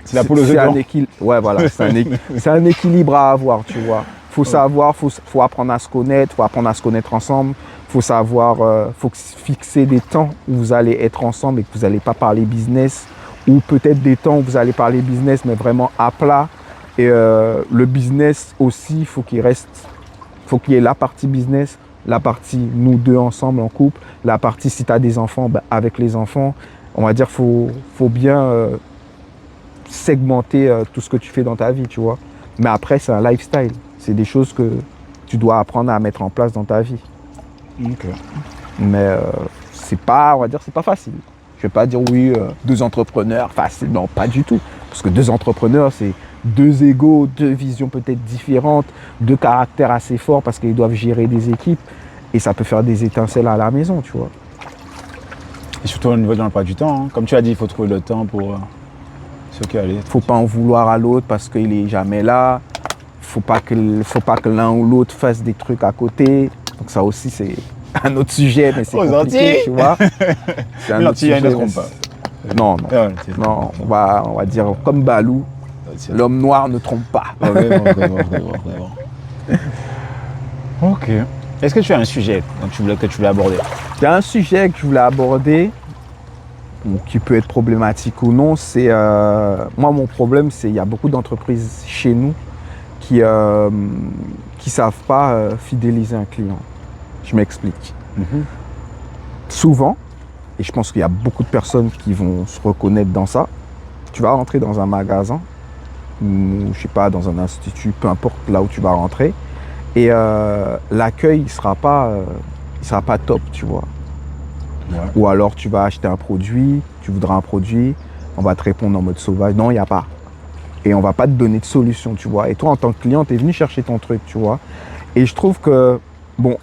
c'est la poule aux œufs d'or. Ouais, voilà, c'est un équilibre à avoir, tu vois. Faut savoir, faut apprendre à se connaître, faut apprendre à se connaître ensemble. Faut savoir, faut fixer des temps où vous allez être ensemble et que vous n'allez pas parler business, ou peut-être des temps où vous allez parler business, mais vraiment à plat. Et le business aussi, faut qu'il y ait la partie business, la partie nous deux ensemble en couple, la partie si tu as des enfants, ben, avec les enfants. On va dire faut bien segmenter tout ce que tu fais dans ta vie, tu vois. Mais après, c'est un lifestyle. C'est des choses que tu dois apprendre à mettre en place dans ta vie. Okay. Mais c'est pas, on va dire, c'est pas facile. Je vais pas dire oui, deux entrepreneurs, facile. Non, pas du tout. Parce que deux entrepreneurs, c'est deux égos, deux visions peut-être différentes, deux caractères assez forts parce qu'ils doivent gérer des équipes. Et ça peut faire des étincelles à la maison, tu vois. Et surtout au niveau de l'emploi du temps, hein. Comme tu as dit, il faut trouver le temps pour ce qui allait. Faut pas en vouloir à l'autre parce qu'il est jamais là. Faut pas que l'un ou l'autre fasse des trucs à côté. Donc ça aussi, c'est un autre sujet, mais c'est compliqué, tu vois. C'est un autre sujet. Ne trompe pas. Non, on va dire comme Balou, l'homme noir ne trompe pas. Vraiment. Ok. Est-ce que tu as un sujet que tu voulais aborder? Il y a un sujet que je voulais aborder, qui peut être problématique ou non. C'est moi, mon problème, c'est qu'il y a beaucoup d'entreprises chez nous qui savent pas fidéliser un client. Je m'explique. Souvent, et je pense qu'il y a beaucoup de personnes qui vont se reconnaître dans ça, tu vas rentrer dans un magasin, ou je sais pas, dans un institut, peu importe là où tu vas rentrer, et l'accueil il sera pas top, tu vois. Ouais. Ou alors tu vas acheter un produit, tu voudras un produit, on va te répondre en mode sauvage, non, il n'y a pas. Et on va pas te donner de solution, tu vois. Et toi, en tant que client, tu es venu chercher ton truc, tu vois. Et je trouve que, bon,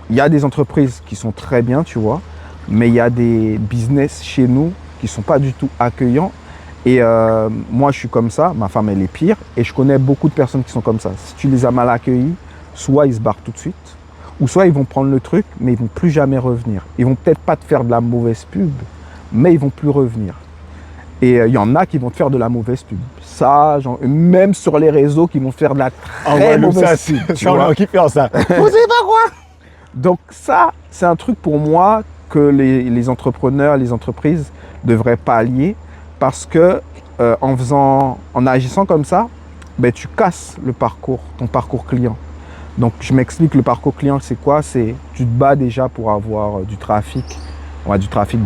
il y a des entreprises qui sont très bien, tu vois, mais il y a des business chez nous qui sont pas du tout accueillants. Et moi, je suis comme ça, ma femme, elle est pire. Et je connais beaucoup de personnes qui sont comme ça. Si tu les as mal accueillis, soit ils se barrent tout de suite, ou soit ils vont prendre le truc, mais ils vont plus jamais revenir. Ils vont peut-être pas te faire de la mauvaise pub, mais ils vont plus revenir. Et il y en a qui vont te faire de la mauvaise pub. Ça, genre, même sur les réseaux, qui vont faire de la très mauvaise pub. Tu vois, qui fait ça. Vous savez pas quoi. Donc ça, c'est un truc pour moi que les entrepreneurs, les entreprises devraient pallier, parce que en agissant comme ça, ben, tu casses ton parcours client. Donc je m'explique, le parcours client, c'est quoi? C'est tu te bats déjà pour avoir du trafic,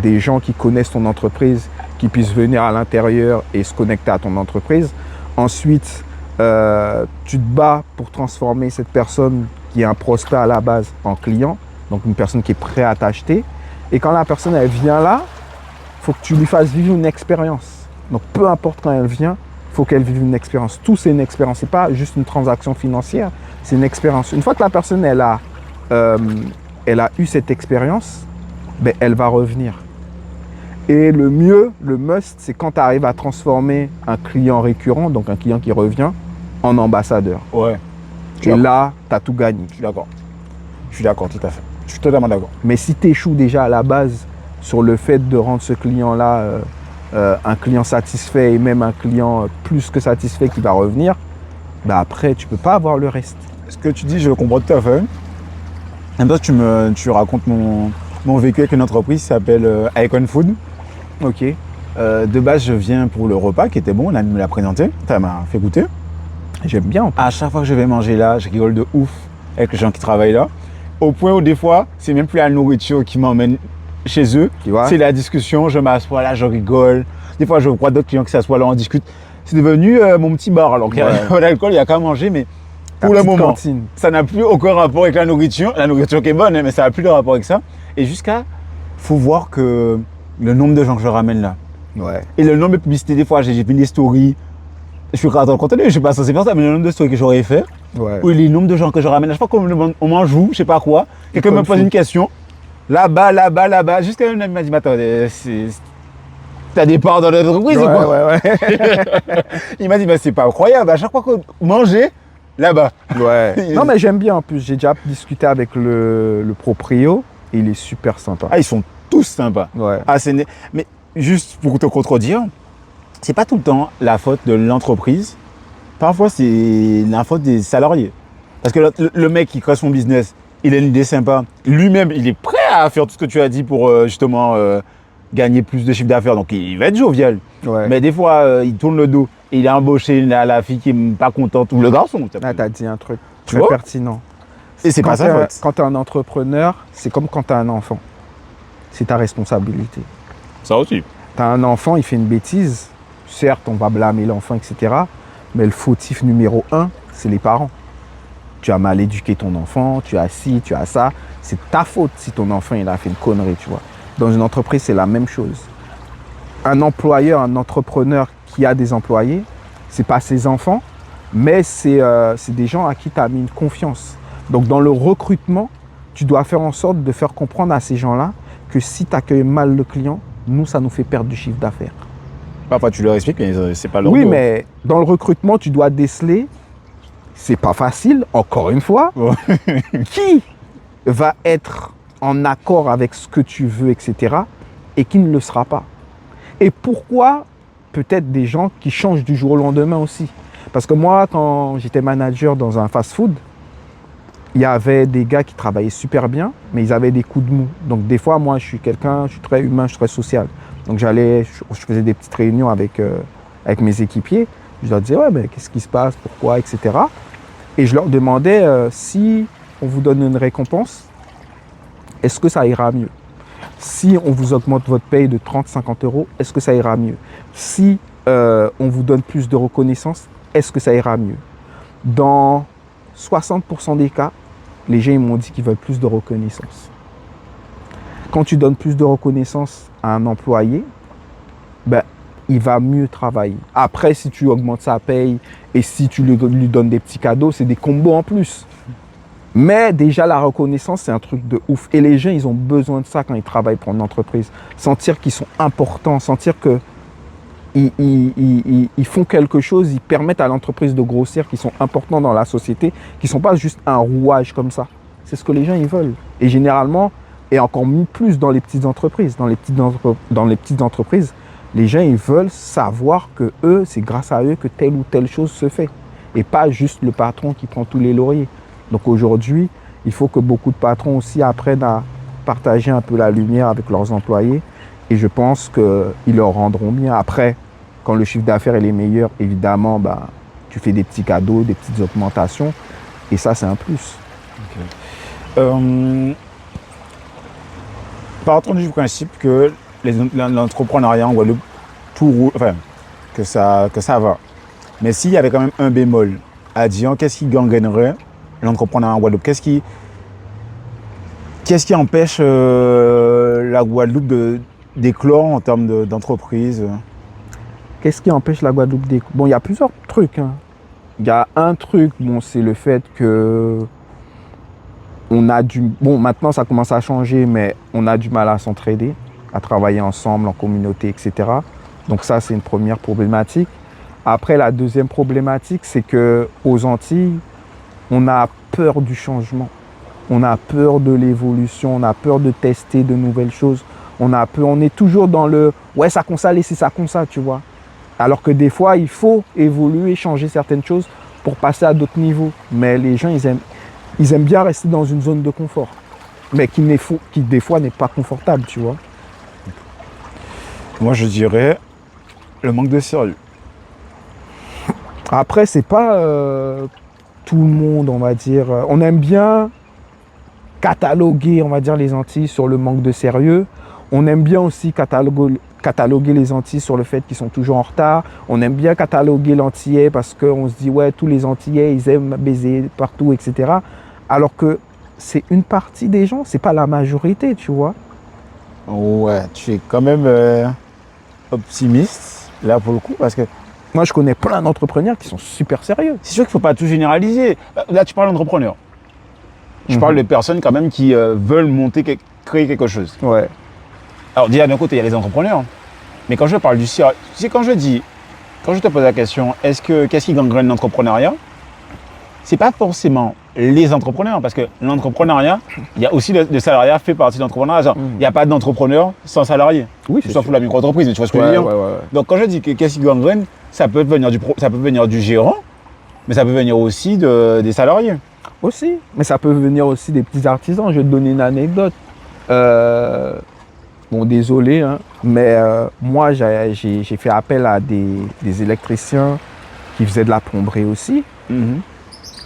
des gens qui connaissent ton entreprise, qui puissent venir à l'intérieur et se connecter à ton entreprise. Ensuite, tu te bats pour transformer cette personne qui est un prospect à la base en client, donc une personne qui est prête à t'acheter. Et quand la personne elle vient là, il faut que tu lui fasses vivre une expérience. Donc peu importe quand elle vient, il faut qu'elle vive une expérience. Tout c'est une expérience, c'est pas juste une transaction financière, c'est une expérience. Une fois que la personne elle a eu cette expérience, ben, elle va revenir. Et le mieux, le must, c'est quand tu arrives à transformer un client récurrent, donc un client qui revient, en ambassadeur. Ouais. Et là, tu as tout gagné. Je suis d'accord, tout à fait. Je suis totalement d'accord. Mais si tu échoues déjà à la base sur le fait de rendre ce client-là un client satisfait et même un client plus que satisfait qui va revenir, ben après, tu ne peux pas avoir le reste. Ce que tu dis, je le comprends tout à fait. Même toi, tu racontes mon vécu avec une entreprise qui s'appelle Icon Food. Ok. De base, je viens pour le repas qui était bon, elle me l'a présenté, ça m'a fait goûter. J'aime bien. À chaque fois que je vais manger là, je rigole de ouf avec les gens qui travaillent là. Au point où des fois, c'est même plus la nourriture qui m'emmène chez eux, c'est la discussion, je m'assois là, je rigole. Des fois, je vois d'autres clients qui s'assoient là, on discute. C'est devenu mon petit bar. Alors qu'il y a l'alcool, il n'y a qu'à manger, mais Pour le moment. Cantine. Ça n'a plus aucun rapport avec la nourriture. La nourriture qui est bonne, hein, mais ça n'a plus de rapport avec ça. Et jusqu'à, faut voir que le nombre de gens que je ramène là. Ouais. Et le nombre de publicités, des fois, j'ai fait des stories. Je suis dans le contenu, je suis pas censé faire ça, mais le nombre de stories que j'aurais fait, Ouais. ou le nombre de gens que je ramène, à chaque fois qu'on m'en joue, je sais pas quoi, quelqu'un me pose une question, là-bas, jusqu'à un ami m'a dit, mais attends, t'as des parts dans l'entreprise ou quoi? Ouais. Il m'a dit, mais c'est pas incroyable, à chaque fois qu'on mangeait, là-bas. Ouais. Non, mais j'aime bien en plus. J'ai déjà discuté avec le proprio et il est super sympa. Ah, ils sont tous sympas. Ouais. Ah, mais juste pour te contredire, c'est pas tout le temps la faute de l'entreprise. Parfois, c'est la faute des salariés. Parce que le mec qui crée son business, il a une idée sympa. Lui-même, il est prêt à faire tout ce que tu as dit pour justement gagner plus de chiffre d'affaires. Donc, il va être jovial. Ouais. Mais des fois, il tourne le dos. Et il a embauché la fille qui n'est pas contente ou le garçon. Là, tu as dit un truc Tu très vois pertinent. Et c'est pas sa faute. Quand tu es un entrepreneur, c'est comme quand tu as un enfant. C'est ta responsabilité. Ça aussi. Tu as un enfant, il fait une bêtise. Certes, on va blâmer l'enfant, etc. Mais le fautif numéro 1, c'est les parents. Tu as mal éduqué ton enfant, tu as ci, tu as ça. C'est ta faute si ton enfant il a fait une connerie, tu vois. Dans une entreprise, c'est la même chose. Un employeur, un entrepreneur qui a des employés, c'est pas ses enfants, mais c'est des gens à qui tu as mis une confiance. Donc, dans le recrutement, tu dois faire en sorte de faire comprendre à ces gens-là que si tu accueilles mal le client, nous, ça nous fait perdre du chiffre d'affaires. Parfois, tu leur expliques, mais c'est pas leur Oui, dos. mais dans le recrutement, tu dois déceler, c'est pas facile, encore une fois, qui va être en accord avec ce que tu veux, etc., et qui ne le sera pas. Et pourquoi peut-être des gens qui changent du jour au lendemain aussi. Parce que moi, quand j'étais manager dans un fast-food, il y avait des gars qui travaillaient super bien, mais ils avaient des coups de mou. Donc des fois, moi, je suis très humain, je suis très social. Donc je faisais des petites réunions avec mes équipiers. Je leur disais, ouais, mais qu'est-ce qui se passe, pourquoi, etc. Et je leur demandais, si on vous donne une récompense, est-ce que ça ira mieux? Si on vous augmente votre paye de 30-50 euros, est-ce que ça ira mieux? Si on vous donne plus de reconnaissance, est-ce que ça ira mieux? Dans 60% des cas, les gens ils m'ont dit qu'ils veulent plus de reconnaissance. Quand tu donnes plus de reconnaissance à un employé, ben, il va mieux travailler. Après, si tu augmentes sa paye et si tu lui donnes des petits cadeaux, c'est des combos en plus. Mais déjà, la reconnaissance, c'est un truc de ouf. Et les gens, ils ont besoin de ça quand ils travaillent pour une entreprise. Sentir qu'ils sont importants, sentir qu'ils font quelque chose, ils permettent à l'entreprise de grossir, qu'ils sont importants dans la société, qu'ils ne sont pas juste un rouage comme ça. C'est ce que les gens, ils veulent. Et généralement, et encore plus dans les petites entreprises. Dans les petites entreprises, les gens, ils veulent savoir que eux, c'est grâce à eux que telle ou telle chose se fait. Et pas juste le patron qui prend tous les lauriers. Donc aujourd'hui, il faut que beaucoup de patrons aussi apprennent à partager un peu la lumière avec leurs employés. Et je pense qu'ils leur rendront bien. Après, quand le chiffre d'affaires est meilleur, évidemment, bah, tu fais des petits cadeaux, des petites augmentations. Et ça, c'est un plus. Okay. Partons du principe que l'entrepreneuriat en Guadeloupe, que ça va. Mais s'il y avait quand même un bémol à dire, qu'est-ce qui gangrénerait l'entrepreneuriat en Guadeloupe? Qu'est-ce qui empêche la Guadeloupe d'éclore en termes d'entreprise? Qu'est-ce qui empêche la Guadeloupe d'éclore? Bon, il y a plusieurs trucs. Hein. Il y a un truc, bon, c'est le fait que maintenant ça commence à changer, mais on a du mal à s'entraider, à travailler ensemble, en communauté, etc. Donc ça, c'est une première problématique. Après, la deuxième problématique, c'est qu'aux Antilles, on a peur du changement. On a peur de l'évolution, on a peur de tester de nouvelles choses. On est toujours dans le « ouais, ça comme ça, laissez ça comme ça », tu vois. Alors que des fois, il faut évoluer, changer certaines choses pour passer à d'autres niveaux. Mais les gens, ils aiment bien rester dans une zone de confort, mais qui des fois n'est pas confortable, tu vois. Moi, je dirais le manque de sérieux. Après, c'est pas tout le monde, on va dire. On aime bien cataloguer, on va dire, les Antilles sur le manque de sérieux. On aime bien aussi cataloguer les Antillais sur le fait qu'ils sont toujours en retard. On aime bien cataloguer l'Antillais parce qu'on se dit, ouais, tous les Antillais, ils aiment baiser partout, etc. Alors que c'est une partie des gens, c'est pas la majorité, tu vois. Ouais, tu es quand même optimiste, là, pour le coup, parce que Moi, je connais plein d'entrepreneurs qui sont super sérieux. c'est sûr qu'il ne faut pas tout généraliser. Là, tu parles d'entrepreneurs. Je parle de personnes quand même qui veulent créer quelque chose. Ouais. Alors, déjà, d'un côté, il y a les entrepreneurs. Mais quand je parle du sérieux, tu sais, quand je te pose la question, qu'est-ce qui gangrène l'entrepreneuriat? C'est pas forcément les entrepreneurs, parce que l'entrepreneuriat, il y a aussi le salariat fait partie de l'entrepreneuriat. Il n'y a pas d'entrepreneur sans salarié. Oui, c'est sauf pour la micro-entreprise, tu vois ce que je veux dire? Donc, quand je dis qu'est-ce qui gangrène, ça peut venir du gérant, mais ça peut venir aussi des salariés. Aussi. Mais ça peut venir aussi des petits artisans. Je vais te donner une anecdote. Bon, désolé, hein, mais moi, j'ai fait appel à des électriciens qui faisaient de la plomberie aussi.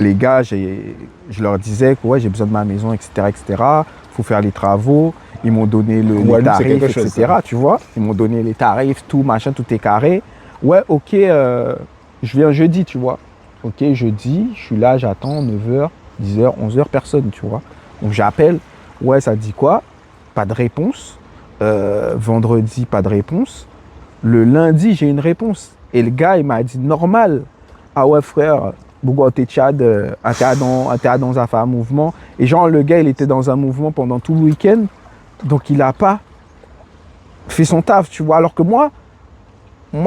Les gars, je leur disais que ouais, j'ai besoin de ma maison, etc., etc. Il faut faire les travaux. Ils m'ont donné les tarifs, etc. Tu vois, ils m'ont donné les tarifs, tout, machin, tout est carré. Ouais, ok, je viens jeudi, tu vois. Ok, jeudi, je suis là, j'attends 9h, 10h, 11h, personne, tu vois. Donc j'appelle, ouais, ça dit quoi? Pas de réponse. Vendredi, pas de réponse. Le lundi, j'ai une réponse. Et le gars, il m'a dit normal. Ah ouais, frère, Bougou Tchad, dans un mouvement. Et genre, le gars, il était dans un mouvement pendant tout le week-end. Donc, il n'a pas fait son taf, tu vois. Alors que moi,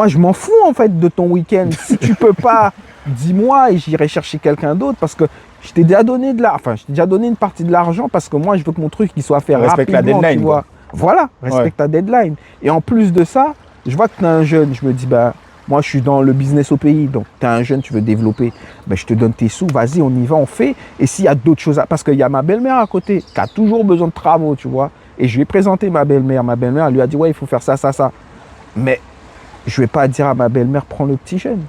je m'en fous, en fait, de ton week-end. Si tu peux pas, dis-moi et j'irai chercher quelqu'un d'autre. Parce que je t'ai déjà donné une partie de l'argent parce que moi, je veux que mon truc, il soit fait Respecte rapidement, la deadline, tu vois. Voilà, respecte ta deadline. Et en plus de ça, je vois que tu es un jeune. Je me dis, bah, moi, je suis dans le business au pays. Donc, tu es un jeune, tu veux développer. Ben, je te donne tes sous, vas-y, on y va, on fait. Et s'il y a d'autres choses, parce qu'il y a ma belle-mère à côté qui a toujours besoin de travaux, tu vois. Et je lui ai présenté ma belle-mère. Ma belle-mère, elle lui a dit, ouais, il faut faire ça, ça, ça. Mais je ne vais pas dire à ma belle-mère, prends le petit jeune.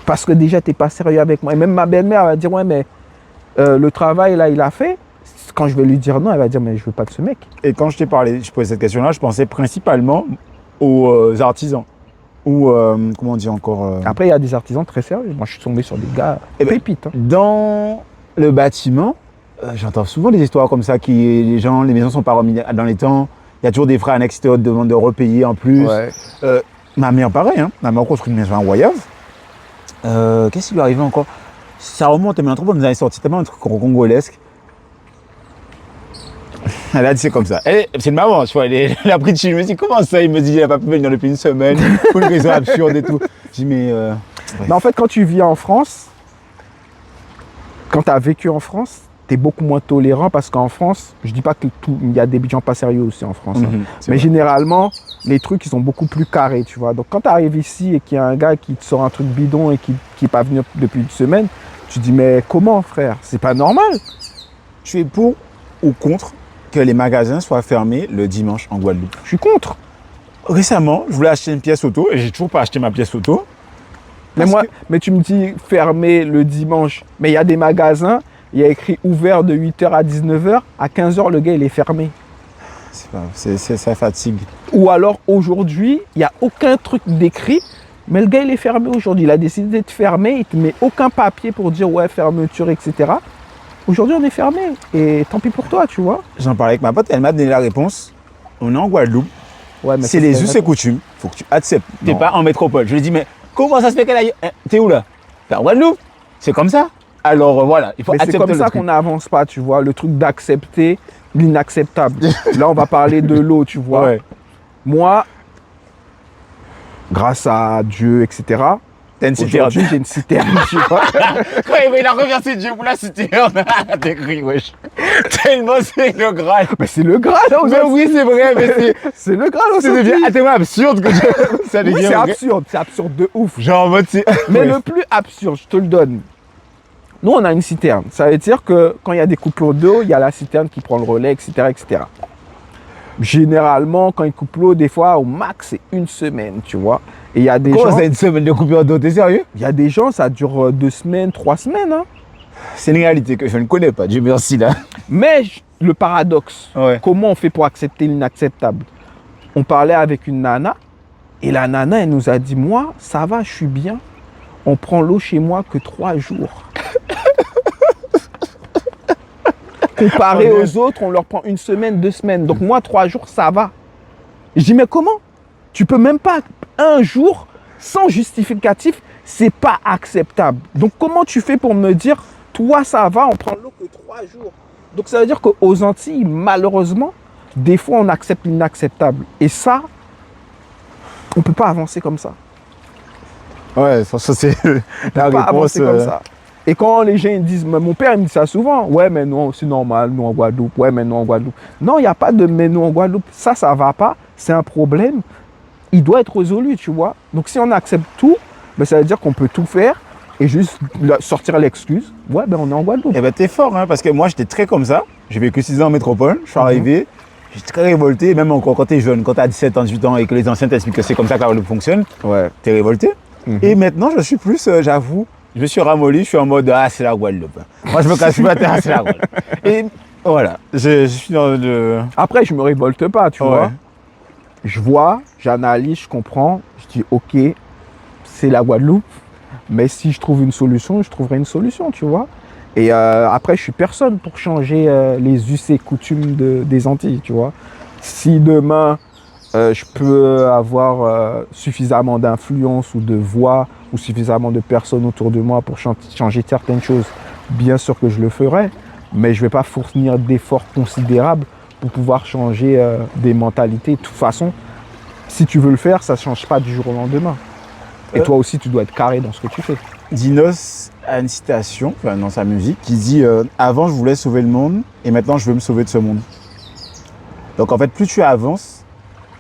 Parce que déjà, tu n'es pas sérieux avec moi. Et même ma belle-mère, elle va dire, ouais, mais le travail, là, il a fait. Quand je vais lui dire non, elle va dire mais je veux pas de ce mec. Et quand je t'ai parlé, je posais cette question-là, je pensais principalement aux artisans. Ou comment on dit encore Après, il y a des artisans très sérieux. Moi, je suis tombé sur des gars pépites. Dans le bâtiment, j'entends souvent des histoires comme ça les maisons sont pas remises dans les temps. Il y a toujours des frais annexes qui te demandent de repayer en plus. Ouais. Ma mère, pareil, hein. Ma mère construit une maison à Wayave. Qu'est-ce qui lui arrivait encore? Ça remonte, mais l'entreprise nous avait sorti tellement un truc congolesque. Elle a dit c'est comme ça. C'est une maman, tu vois, elle a pris de chez lui. Je me dis comment ça? Il me dit il n'a pas pu venir depuis une semaine pour une raison absurde et tout. Je dis mais. En fait, quand tu vis en France, quand tu as vécu en France, tu es beaucoup moins tolérant parce qu'en France, je dis pas que il y a des gens pas sérieux aussi en France. Mais vrai. Généralement, les trucs ils sont beaucoup plus carrés, tu vois. Donc quand tu arrives ici et qu'il y a un gars qui te sort un truc bidon et qui n'est pas venu depuis une semaine, tu te dis mais comment frère? C'est pas normal. Tu es pour ou contre que les magasins soient fermés le dimanche en Guadeloupe? Je suis contre. Récemment, je voulais acheter une pièce auto et j'ai toujours pas acheté ma pièce auto. Mais tu me dis fermé le dimanche. Mais il y a des magasins, il y a écrit ouvert de 8h à 19h. À 15h, le gars, il est fermé. Ça fatigue. Ou alors, aujourd'hui, il n'y a aucun truc décrit, mais le gars, il est fermé aujourd'hui. Il a décidé de fermer, il ne te met aucun papier pour dire ouais, fermeture, etc. Aujourd'hui, on est fermé et tant pis pour toi, tu vois. J'en parlais avec ma pote, elle m'a donné la réponse. On est en Guadeloupe. Ouais, mais c'est les us et coutumes. Il faut que tu acceptes. T'es pas en métropole. Je lui ai dit, mais comment ça se fait qu'elle aille? T'es où là? T'es en Guadeloupe. C'est comme ça. Alors voilà, il faut accepter. C'est comme ça qu'on n'avance pas, tu vois. Le truc d'accepter l'inacceptable. Là, on va parler de l'eau, tu vois. Ouais. Moi, grâce à Dieu, etc., aujourd'hui, j'ai une citerne, tu vois. Ouais, il a reversé Dieu pour la citerne. T'es gris, wesh. Tellement c'est le Graal. Mais c'est le Graal, hein, mais oui, c'est vrai, mais c'est le Graal aussi. C'est tellement absurde que ça devient. Oui, c'est absurde de ouf. Genre en mode, c'est. Mais ouais. Le plus absurde, je te le donne. Nous, on a une citerne. Ça veut dire que quand il y a des coupures d'eau, il y a la citerne qui prend le relais, etc., etc. Généralement, quand ils coupent l'eau, des fois, au max, c'est une semaine, tu vois. Et il y a des gens... c'est une semaine de coupure d'eau, t'es sérieux? Il y a des gens, ça dure 2 semaines, 3 semaines. Hein. C'est une réalité que je ne connais pas, Dieu merci là. Mais le paradoxe, ouais. Comment on fait pour accepter l'inacceptable? on parlait avec une nana, et la nana, elle nous a dit, moi, ça va, je suis bien. On prend l'eau chez moi que 3 jours. Comparé aux autres, on leur prend 1 semaine, 2 semaines. Donc moi, 3 jours, ça va. Je dis, mais comment? Tu peux même pas 1 jour sans justificatif, c'est pas acceptable. Donc comment tu fais pour me dire, toi, ça va, on prend l'eau que 3 jours? Donc ça veut dire qu'aux Antilles, malheureusement, des fois, on accepte l'inacceptable. Et ça, on peut pas avancer comme ça. Ouais, ça c'est la Pas réponse. avancer comme ça. Et quand les gens ils disent, mon père il me dit ça souvent, ouais mais non, c'est normal, nous en Guadeloupe, ouais mais nous en Guadeloupe. Non, il n'y a pas de mais nous en Guadeloupe, ça va pas, c'est un problème, il doit être résolu, tu vois. Donc si on accepte tout, ben, ça veut dire qu'on peut tout faire et juste sortir l'excuse, ouais ben on est en Guadeloupe. Eh ben t'es fort, hein, parce que moi j'étais très comme ça, j'ai vécu 6 ans en métropole, je suis arrivé, j'étais très révolté, même encore quand t'es jeune, quand t'as 17 ans, 18 ans et que les anciens t'expliquent que c'est comme ça que la Guadeloupe fonctionne, Ouais. t'es révolté. Et maintenant je suis plus, j'avoue, je me suis ramolli, je suis en mode ah c'est la Guadeloupe. Moi je me casse pas terre, c'est la Guadeloupe. Et voilà, je suis dans le. Après je me révolte pas, tu vois. Je vois, j'analyse, je comprends, je dis ok, c'est la Guadeloupe, mais si je trouve une solution, je trouverai une solution, tu vois. Et après, je suis personne pour changer les us et coutumes des Antilles, tu vois. Si demain, je peux avoir suffisamment d'influence ou de voix ou suffisamment de personnes autour de moi pour changer certaines choses, bien sûr que je le ferai, mais je ne vais pas fournir d'efforts considérables pour pouvoir changer des mentalités. De toute façon, si tu veux le faire, ça ne change pas du jour au lendemain. Et toi aussi, tu dois être carré dans ce que tu fais. Dinos a une citation dans sa musique qui dit avant je voulais sauver le monde et maintenant je veux me sauver de ce monde. Donc en fait, plus tu avances,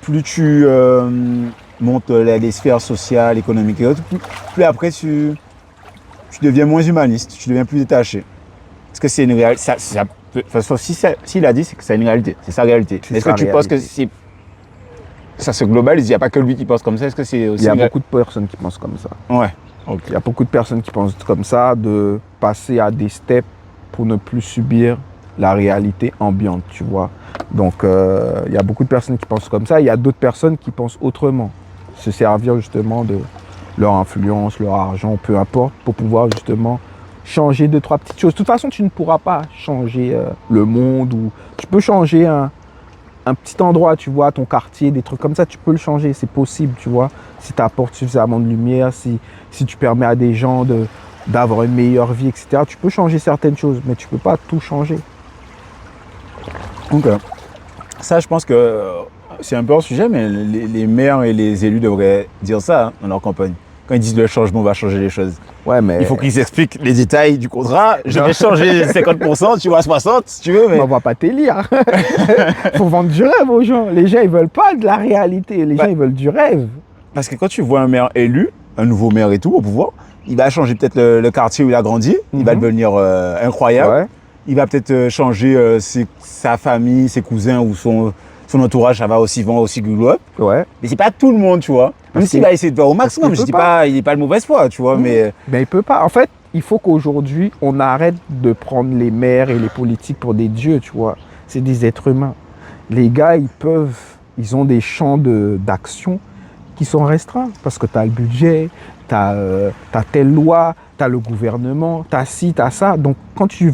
plus tu montes les sphères sociales, économiques et autres, plus après tu deviens moins humaniste, tu deviens plus détaché. Parce que c'est une réalité. S'il a dit, c'est que c'est une réalité, c'est sa réalité. Est-ce que tu penses que ça se globalise? Il n'y a pas que lui qui pense comme ça. Est-ce que c'est aussi. Il y a beaucoup de personnes qui pensent comme ça. Ouais. Okay. Il y a beaucoup de personnes qui pensent comme ça, de passer à des steps pour ne plus subir la réalité ambiante, tu vois. Donc, il y a beaucoup de personnes qui pensent comme ça. Il y a d'autres personnes qui pensent autrement. Se servir justement de leur influence, leur argent, peu importe, pour pouvoir justement changer 2-3 petites choses. De toute façon, tu ne pourras pas changer le monde ou tu peux changer un petit endroit, tu vois, ton quartier, des trucs comme ça, tu peux le changer, c'est possible, tu vois. Si tu apportes suffisamment de lumière, si tu permets à des gens d'avoir une meilleure vie, etc., tu peux changer certaines choses, mais tu ne peux pas tout changer. Donc, ça, je pense que c'est un peu hors sujet, mais les maires et les élus devraient dire ça dans leur campagne. Quand ils disent le changement va changer les choses. Ouais, mais il faut qu'ils expliquent les détails du contrat. Je vais changer 50%, tu vois 60%, si tu veux. Mais on va pas t'élire. Faut vendre du rêve aux gens. Les gens, ils veulent pas de la réalité. Les gens, ils veulent du rêve. Parce que quand tu vois un maire élu, un nouveau maire et tout au pouvoir, il va changer peut-être le quartier où il a grandi. Il va devenir incroyable. Ouais. Il va peut-être changer sa famille, ses cousins ou son entourage, ça va aussi glow up. Ouais. Mais c'est pas tout le monde, tu vois. Même s'il va essayer de faire au maximum, je dis pas, il n'est pas de mauvaise foi, tu vois, mais il peut pas. En fait, il faut qu'aujourd'hui, on arrête de prendre les maires et les politiques pour des dieux, tu vois. C'est des êtres humains. Les gars, ils ont des champs d'action qui sont restreints parce que tu as le budget, tu as telle loi, tu as le gouvernement, tu as ci, tu as ça. Donc, quand tu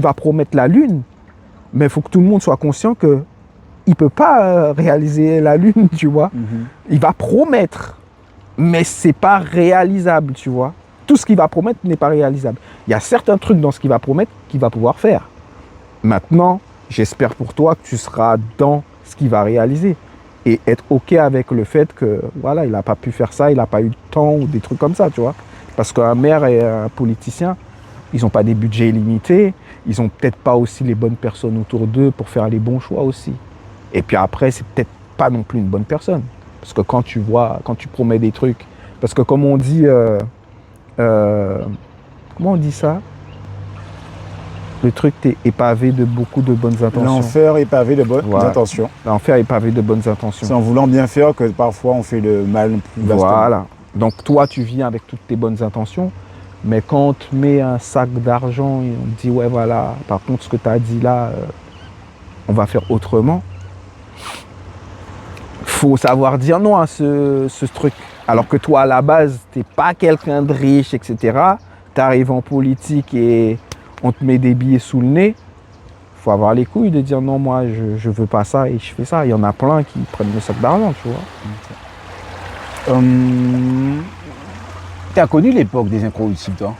vas promettre la lune, mais il faut que tout le monde soit conscient que il ne peut pas réaliser la lune, tu vois. Il va promettre, mais ce n'est pas réalisable, tu vois. Tout ce qu'il va promettre n'est pas réalisable. Il y a certains trucs dans ce qu'il va promettre qu'il va pouvoir faire. Maintenant, j'espère pour toi que tu seras dans ce qu'il va réaliser et être OK avec le fait que, voilà, il n'a pas pu faire ça, il n'a pas eu le temps ou des trucs comme ça, tu vois. Parce qu'un maire et un politicien, ils n'ont pas des budgets illimités, ils n'ont peut-être pas aussi les bonnes personnes autour d'eux pour faire les bons choix aussi. Et puis après, c'est peut-être pas non plus une bonne personne. Parce que quand tu promets des trucs, parce que comme on dit, comment on dit ça? Le truc est pavé de beaucoup de bonnes intentions. L'enfer est pavé de bonnes intentions. L'enfer est pavé de bonnes intentions. C'est en voulant bien faire que parfois on fait le mal plus vastement. Voilà. Donc toi, tu viens avec toutes tes bonnes intentions, mais quand on te met un sac d'argent et on te dit, ouais, voilà, par contre, ce que tu as dit là, on va faire autrement. faut savoir dire non à ce truc. Alors que toi, à la base, t'es pas quelqu'un de riche, etc. Tu arrives en politique et on te met des billets sous le nez. Il faut avoir les couilles de dire non, moi, je veux pas ça et je fais ça. Il y en a plein qui prennent le sac d'argent, tu vois. Tu as connu l'époque des Incroyutibles, toi?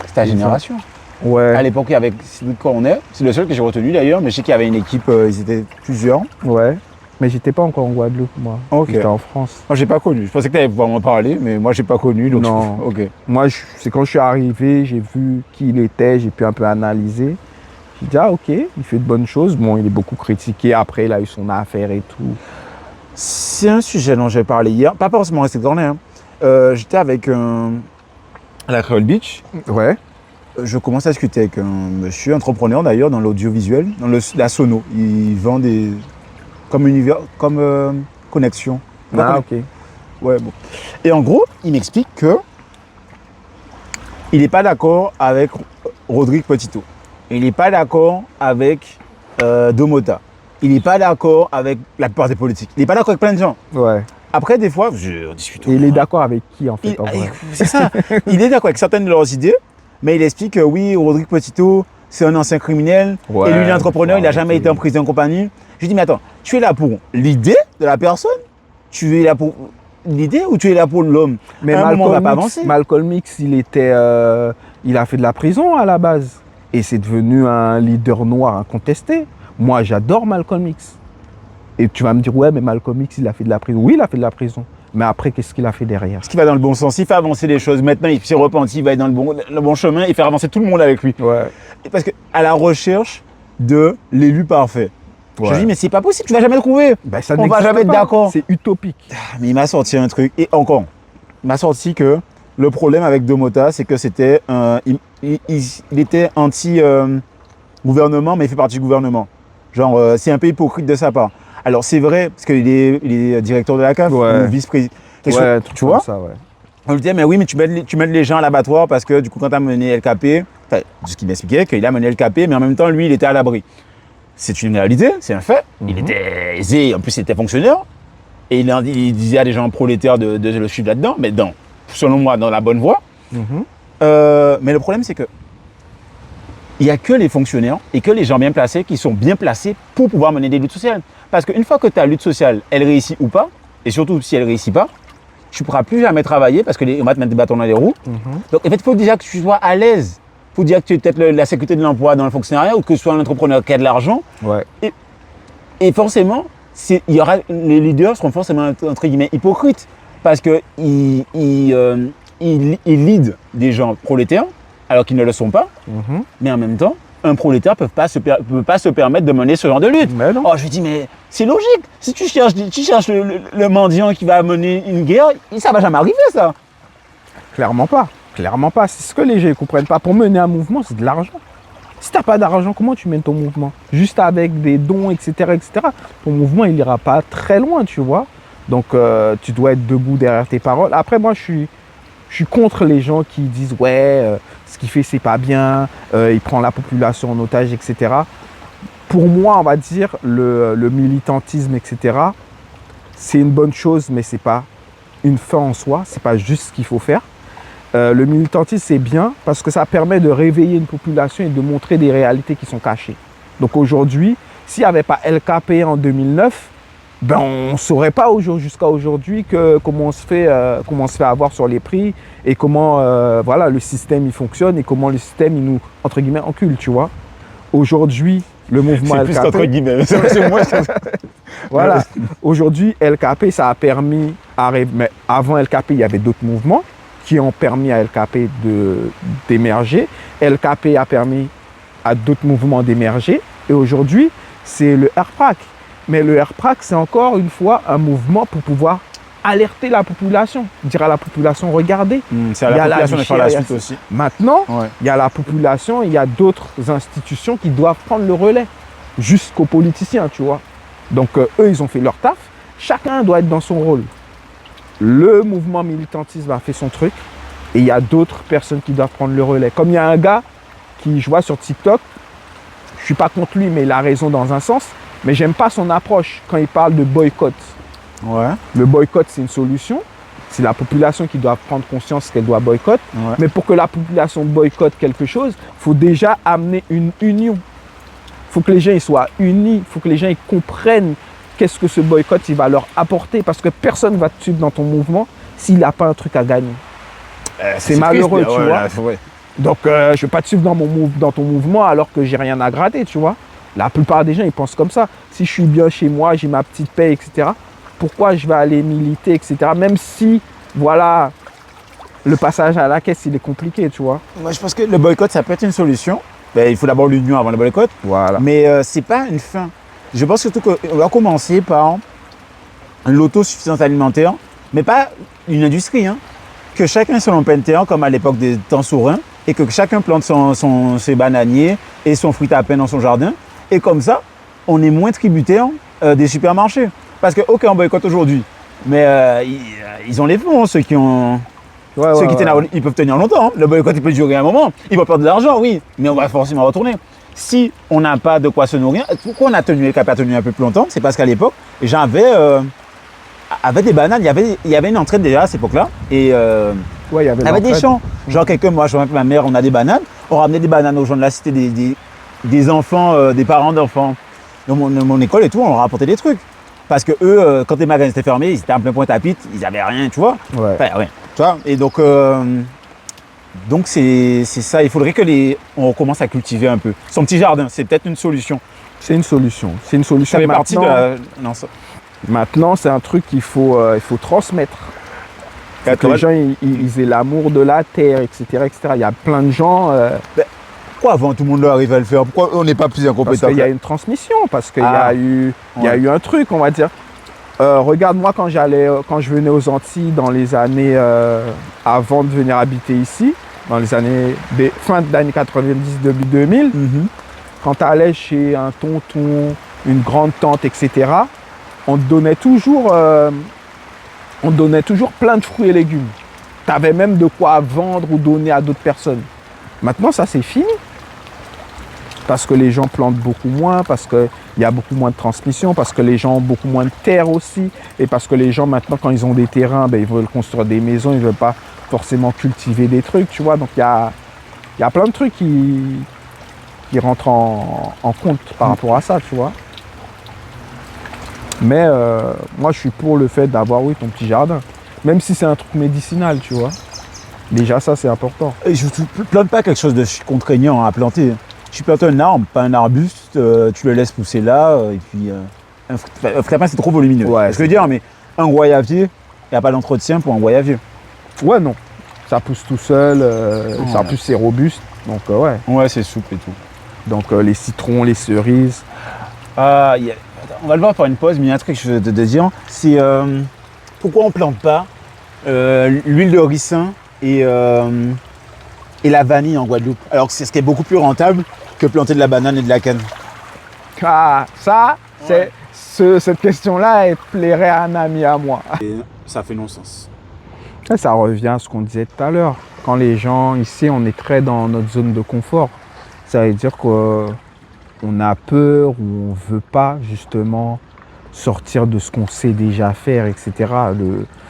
C'est ta génération. Ouais. À l'époque, avec Sylvie Cornet, c'est le seul que j'ai retenu d'ailleurs, mais je sais qu'il y avait une équipe, ils étaient plusieurs. Ouais. Mais j'étais pas encore en Guadeloupe, moi. Ok. J'étais en France. Moi, j'ai pas connu. Je pensais que tu allais pouvoir m'en parler, mais moi, j'ai pas connu. Donc Non. Ok. Moi, c'est quand je suis arrivé, j'ai vu qui il était, j'ai pu un peu analyser. J'ai dit, ah ok, il fait de bonnes choses. Bon, il est beaucoup critiqué. Après, il a eu son affaire et tout. C'est un sujet dont j'ai parlé hier. Pas forcément resté cornet. Hein. J'étais avec à la Creole Beach. Ouais. Je commence à discuter avec un monsieur entrepreneur d'ailleurs dans l'audiovisuel, dans la sono. Il vend des connexion. Ah ok. Ouais, bon. Et en gros, il m'explique que il n'est pas d'accord avec Rodrigue Petito. Il n'est pas d'accord avec Domota. Il n'est pas d'accord avec la plupart des politiques. Il n'est pas d'accord avec plein de gens. Ouais. Après, des fois, on discute. Et il est d'accord avec qui en fait en vrai? C'est ça. Il est d'accord avec certaines de leurs idées, mais il explique que oui, Rodrigue Petito, c'est un ancien criminel. Ouais, et lui, l'entrepreneur, il n'a jamais été en prison et compagnie. Je lui dis, mais attends, tu es là pour l'idée de la personne? Tu es là pour l'idée ou tu es là pour l'homme? Mais à un moment, on va pas avancer. Malcolm X, il a fait de la prison à la base. Et c'est devenu un leader noir incontesté. Moi, j'adore Malcolm X. Et tu vas me dire, ouais, mais Malcolm X, il a fait de la prison. Oui, il a fait de la prison. Mais après, qu'est-ce qu'il a fait derrière? Ce qui va dans le bon sens, il fait avancer les choses. Maintenant, il s'est repenti, il va être dans le bon chemin et faire avancer tout le monde avec lui. Ouais. Parce qu'à la recherche de l'élu parfait. Ouais. Je lui dis, mais c'est pas possible, tu vas jamais le trouver. Ben, ça on va n'existe jamais être pas. d'accord. C'est utopique. Mais il m'a sorti un truc. Et encore, il m'a sorti que le problème avec Domota, c'est que c'était il était anti-gouvernement, mais il fait partie du gouvernement. Genre, c'est un peu hypocrite de sa part. Alors, c'est vrai, parce qu'il est directeur de la CAF, Ouais. ou vice-président. Ouais, Tu vois ça, ouais. On lui disait, mais oui, mais tu mènes les gens à l'abattoir parce que du coup, quand tu as mené LKP, enfin, ce qu'il m'expliquait, qu'il a mené LKP, mais en même temps, lui, il était à l'abri. C'est une réalité, c'est un fait. Il était aisé, en plus, il était fonctionnaire. Et il disait à des gens prolétaires de le suivre là-dedans, mais selon moi, dans la bonne voie. Mais le problème, c'est que il n'y a que les fonctionnaires et que les gens bien placés qui sont bien placés pour pouvoir mener des luttes sociales. Parce qu'une fois que ta lutte sociale, elle réussit ou pas, et surtout si elle ne réussit pas, tu ne pourras plus jamais travailler parce qu'on va te mettre des bâtons dans les roues. Donc en fait, il faut déjà que tu sois à l'aise. Il faut dire que tu es peut-être la sécurité de l'emploi dans le fonctionnariat ou que tu sois un entrepreneur qui a de l'argent. Ouais. Et forcément, les leaders seront forcément entre guillemets hypocrites parce qu'ils leadent des gens prolétaires alors qu'ils ne le sont pas. Mais en même temps, un prolétaire ne peut pas se permettre de mener ce genre de lutte. Mais non. Oh, je lui dis, mais c'est logique. Si tu cherches le mendiant qui va mener une guerre, ça ne va jamais arriver, ça. Clairement pas. Clairement pas. C'est ce que les gens ne comprennent pas. Pour mener un mouvement, c'est de l'argent. Si tu n'as pas d'argent, comment tu mènes ton mouvement? Juste avec des dons, etc., etc. Ton mouvement, il n'ira pas très loin, tu vois. Donc, tu dois être debout derrière tes paroles. Après, moi, je suis contre les gens qui disent « Ouais, ce qu'il fait, c'est pas bien. Il prend la population en otage, etc. » Pour moi, on va dire, le militantisme, etc., c'est une bonne chose, mais ce n'est pas une fin en soi. Ce n'est pas juste ce qu'il faut faire. Le militantisme, c'est bien parce que ça permet de réveiller une population et de montrer des réalités qui sont cachées. Donc aujourd'hui, s'il n'y avait pas LKP en 2009, ben on ne saurait pas jusqu'à aujourd'hui comment on se fait avoir sur les prix et comment voilà, le système il fonctionne et comment le système il nous, entre guillemets, encule, tu vois. Aujourd'hui, le mouvement LKP... C'est plus entre guillemets. C'est moi, voilà. Aujourd'hui, LKP, ça a permis... Mais avant LKP, il y avait d'autres mouvements qui ont permis à LKP d'émerger. LKP a permis à d'autres mouvements d'émerger. Et aujourd'hui, c'est le RPRAC. Mais le RPRAC, c'est encore une fois un mouvement pour pouvoir alerter la population, dire à la population, regardez. C'est à la population de faire la suite aussi. Maintenant, il y a la population, il y a d'autres institutions qui doivent prendre le relais, jusqu'aux politiciens, tu vois. Donc, eux, ils ont fait leur taf. Chacun doit être dans son rôle. Le mouvement militantisme a fait son truc et il y a d'autres personnes qui doivent prendre le relais. Comme il y a un gars qui, je vois sur TikTok, je ne suis pas contre lui, mais il a raison dans un sens, mais j'aime pas son approche quand il parle de boycott. Ouais. Le boycott, c'est une solution. C'est la population qui doit prendre conscience qu'elle doit boycotter. Ouais. Mais pour que la population boycotte quelque chose, il faut déjà amener une union. Il faut que les gens ils soient unis. Il faut que les gens ils comprennent qu'est-ce que ce boycott il va leur apporter. Parce que personne ne va te suivre dans ton mouvement s'il n'a pas un truc à gagner. C'est malheureux, triste, tu ouais, vois. là, ouais. Donc, je ne vais pas te suivre dans ton mouvement alors que j'ai rien à gratter, tu vois. La plupart des gens, ils pensent comme ça. Si je suis bien chez moi, j'ai ma petite paix, etc., pourquoi je vais aller militer, etc. Même si, voilà, le passage à la caisse, il est compliqué, tu vois. Moi, je pense que le boycott, ça peut être une solution. Ben, il faut d'abord l'union avant le boycott. Voilà. Mais ce n'est pas une fin. Je pense surtout qu'on va commencer par l'autosuffisance alimentaire, mais pas une industrie. Hein. Que chacun ait son terre, comme à l'époque des temps souverains, et que chacun plante ses bananiers et son fruit à pain dans son jardin. Et comme ça, on est moins tributaire des supermarchés. Parce que, ok, on boycotte aujourd'hui, mais ils ont les fonds, ceux qui ont... ceux qui tiennent ils peuvent tenir longtemps. Hein. Le boycott, il peut durer un moment. Ils vont perdre de l'argent, oui, mais on va forcément retourner. Si on n'a pas de quoi se nourrir, pourquoi on a tenu et qu'on n'a pas tenu un peu plus longtemps? C'est parce qu'à l'époque, les gens avaient des bananes. Il y avait une entraide déjà à cette époque-là. Et il y avait des champs. Genre quelques mois, je vois avec ma mère, on a des bananes. On ramenait des bananes aux gens de la cité, des enfants, des parents d'enfants. Dans mon école et tout, on leur rapportait des trucs. Parce que eux, quand les magasins étaient fermés, ils étaient en plein Pointe-à-Pitre, ils n'avaient rien, tu vois. Ouais. Enfin, ouais. Tu vois. Et donc c'est ça. Il faudrait on recommence à cultiver un peu. Son petit jardin, c'est peut-être une solution. C'est une solution. C'est une solution. Ça fait partie de la... Maintenant, c'est un truc qu'il faut transmettre. Que les gens ils aient l'amour de la terre, etc., etc. Il y a plein de gens. Pourquoi avant tout le monde arrive à le faire? Pourquoi on n'est pas plus incompétent? Parce qu'il y a une transmission, parce qu'il y a eu un truc, on va dire. Regarde, moi, quand je venais aux Antilles dans les années avant de venir habiter ici, dans les années fin des années 90, début 2000, quand tu allais chez un tonton, une grande tante, etc., on te donnait toujours plein de fruits et légumes. Tu avais même de quoi vendre ou donner à d'autres personnes. Maintenant, ça, c'est fini. Parce que les gens plantent beaucoup moins, parce qu'il y a beaucoup moins de transmission, parce que les gens ont beaucoup moins de terre aussi, et parce que les gens, maintenant, quand ils ont des terrains, ils veulent construire des maisons, ils ne veulent pas forcément cultiver des trucs, tu vois. Donc, il y a plein de trucs qui rentrent en compte par rapport à ça, tu vois. Mais moi, je suis pour le fait d'avoir, oui, ton petit jardin. Même si c'est un truc médicinal, tu vois. Déjà, ça, c'est important. Et je ne plante pas quelque chose de contraignant à planter. Tu plantes un arbre, pas un arbuste, tu le laisses pousser là, et puis un fruit à pain, c'est trop volumineux. Ouais, je veux dire, mais un goyavier, il n'y a pas d'entretien pour un goyavier. Ouais, non. Ça pousse tout seul, ça pousse, c'est robuste, donc ouais. Ouais, c'est souple et tout. Donc les citrons, les cerises. On va le voir par une pause, mais il y a un truc que je veux te dire, c'est pourquoi on ne plante pas l'huile de ricin et la vanille en Guadeloupe, alors que c'est ce qui est beaucoup plus rentable que planter de la banane et de la canne. Ah, ça, ouais. Cette question-là, elle plairait à un ami à moi. Et ça fait non-sens. Ça revient à ce qu'on disait tout à l'heure. Quand les gens, ici, on est très dans notre zone de confort. Ça veut dire qu'on a peur ou on ne veut pas, justement, sortir de ce qu'on sait déjà faire, etc.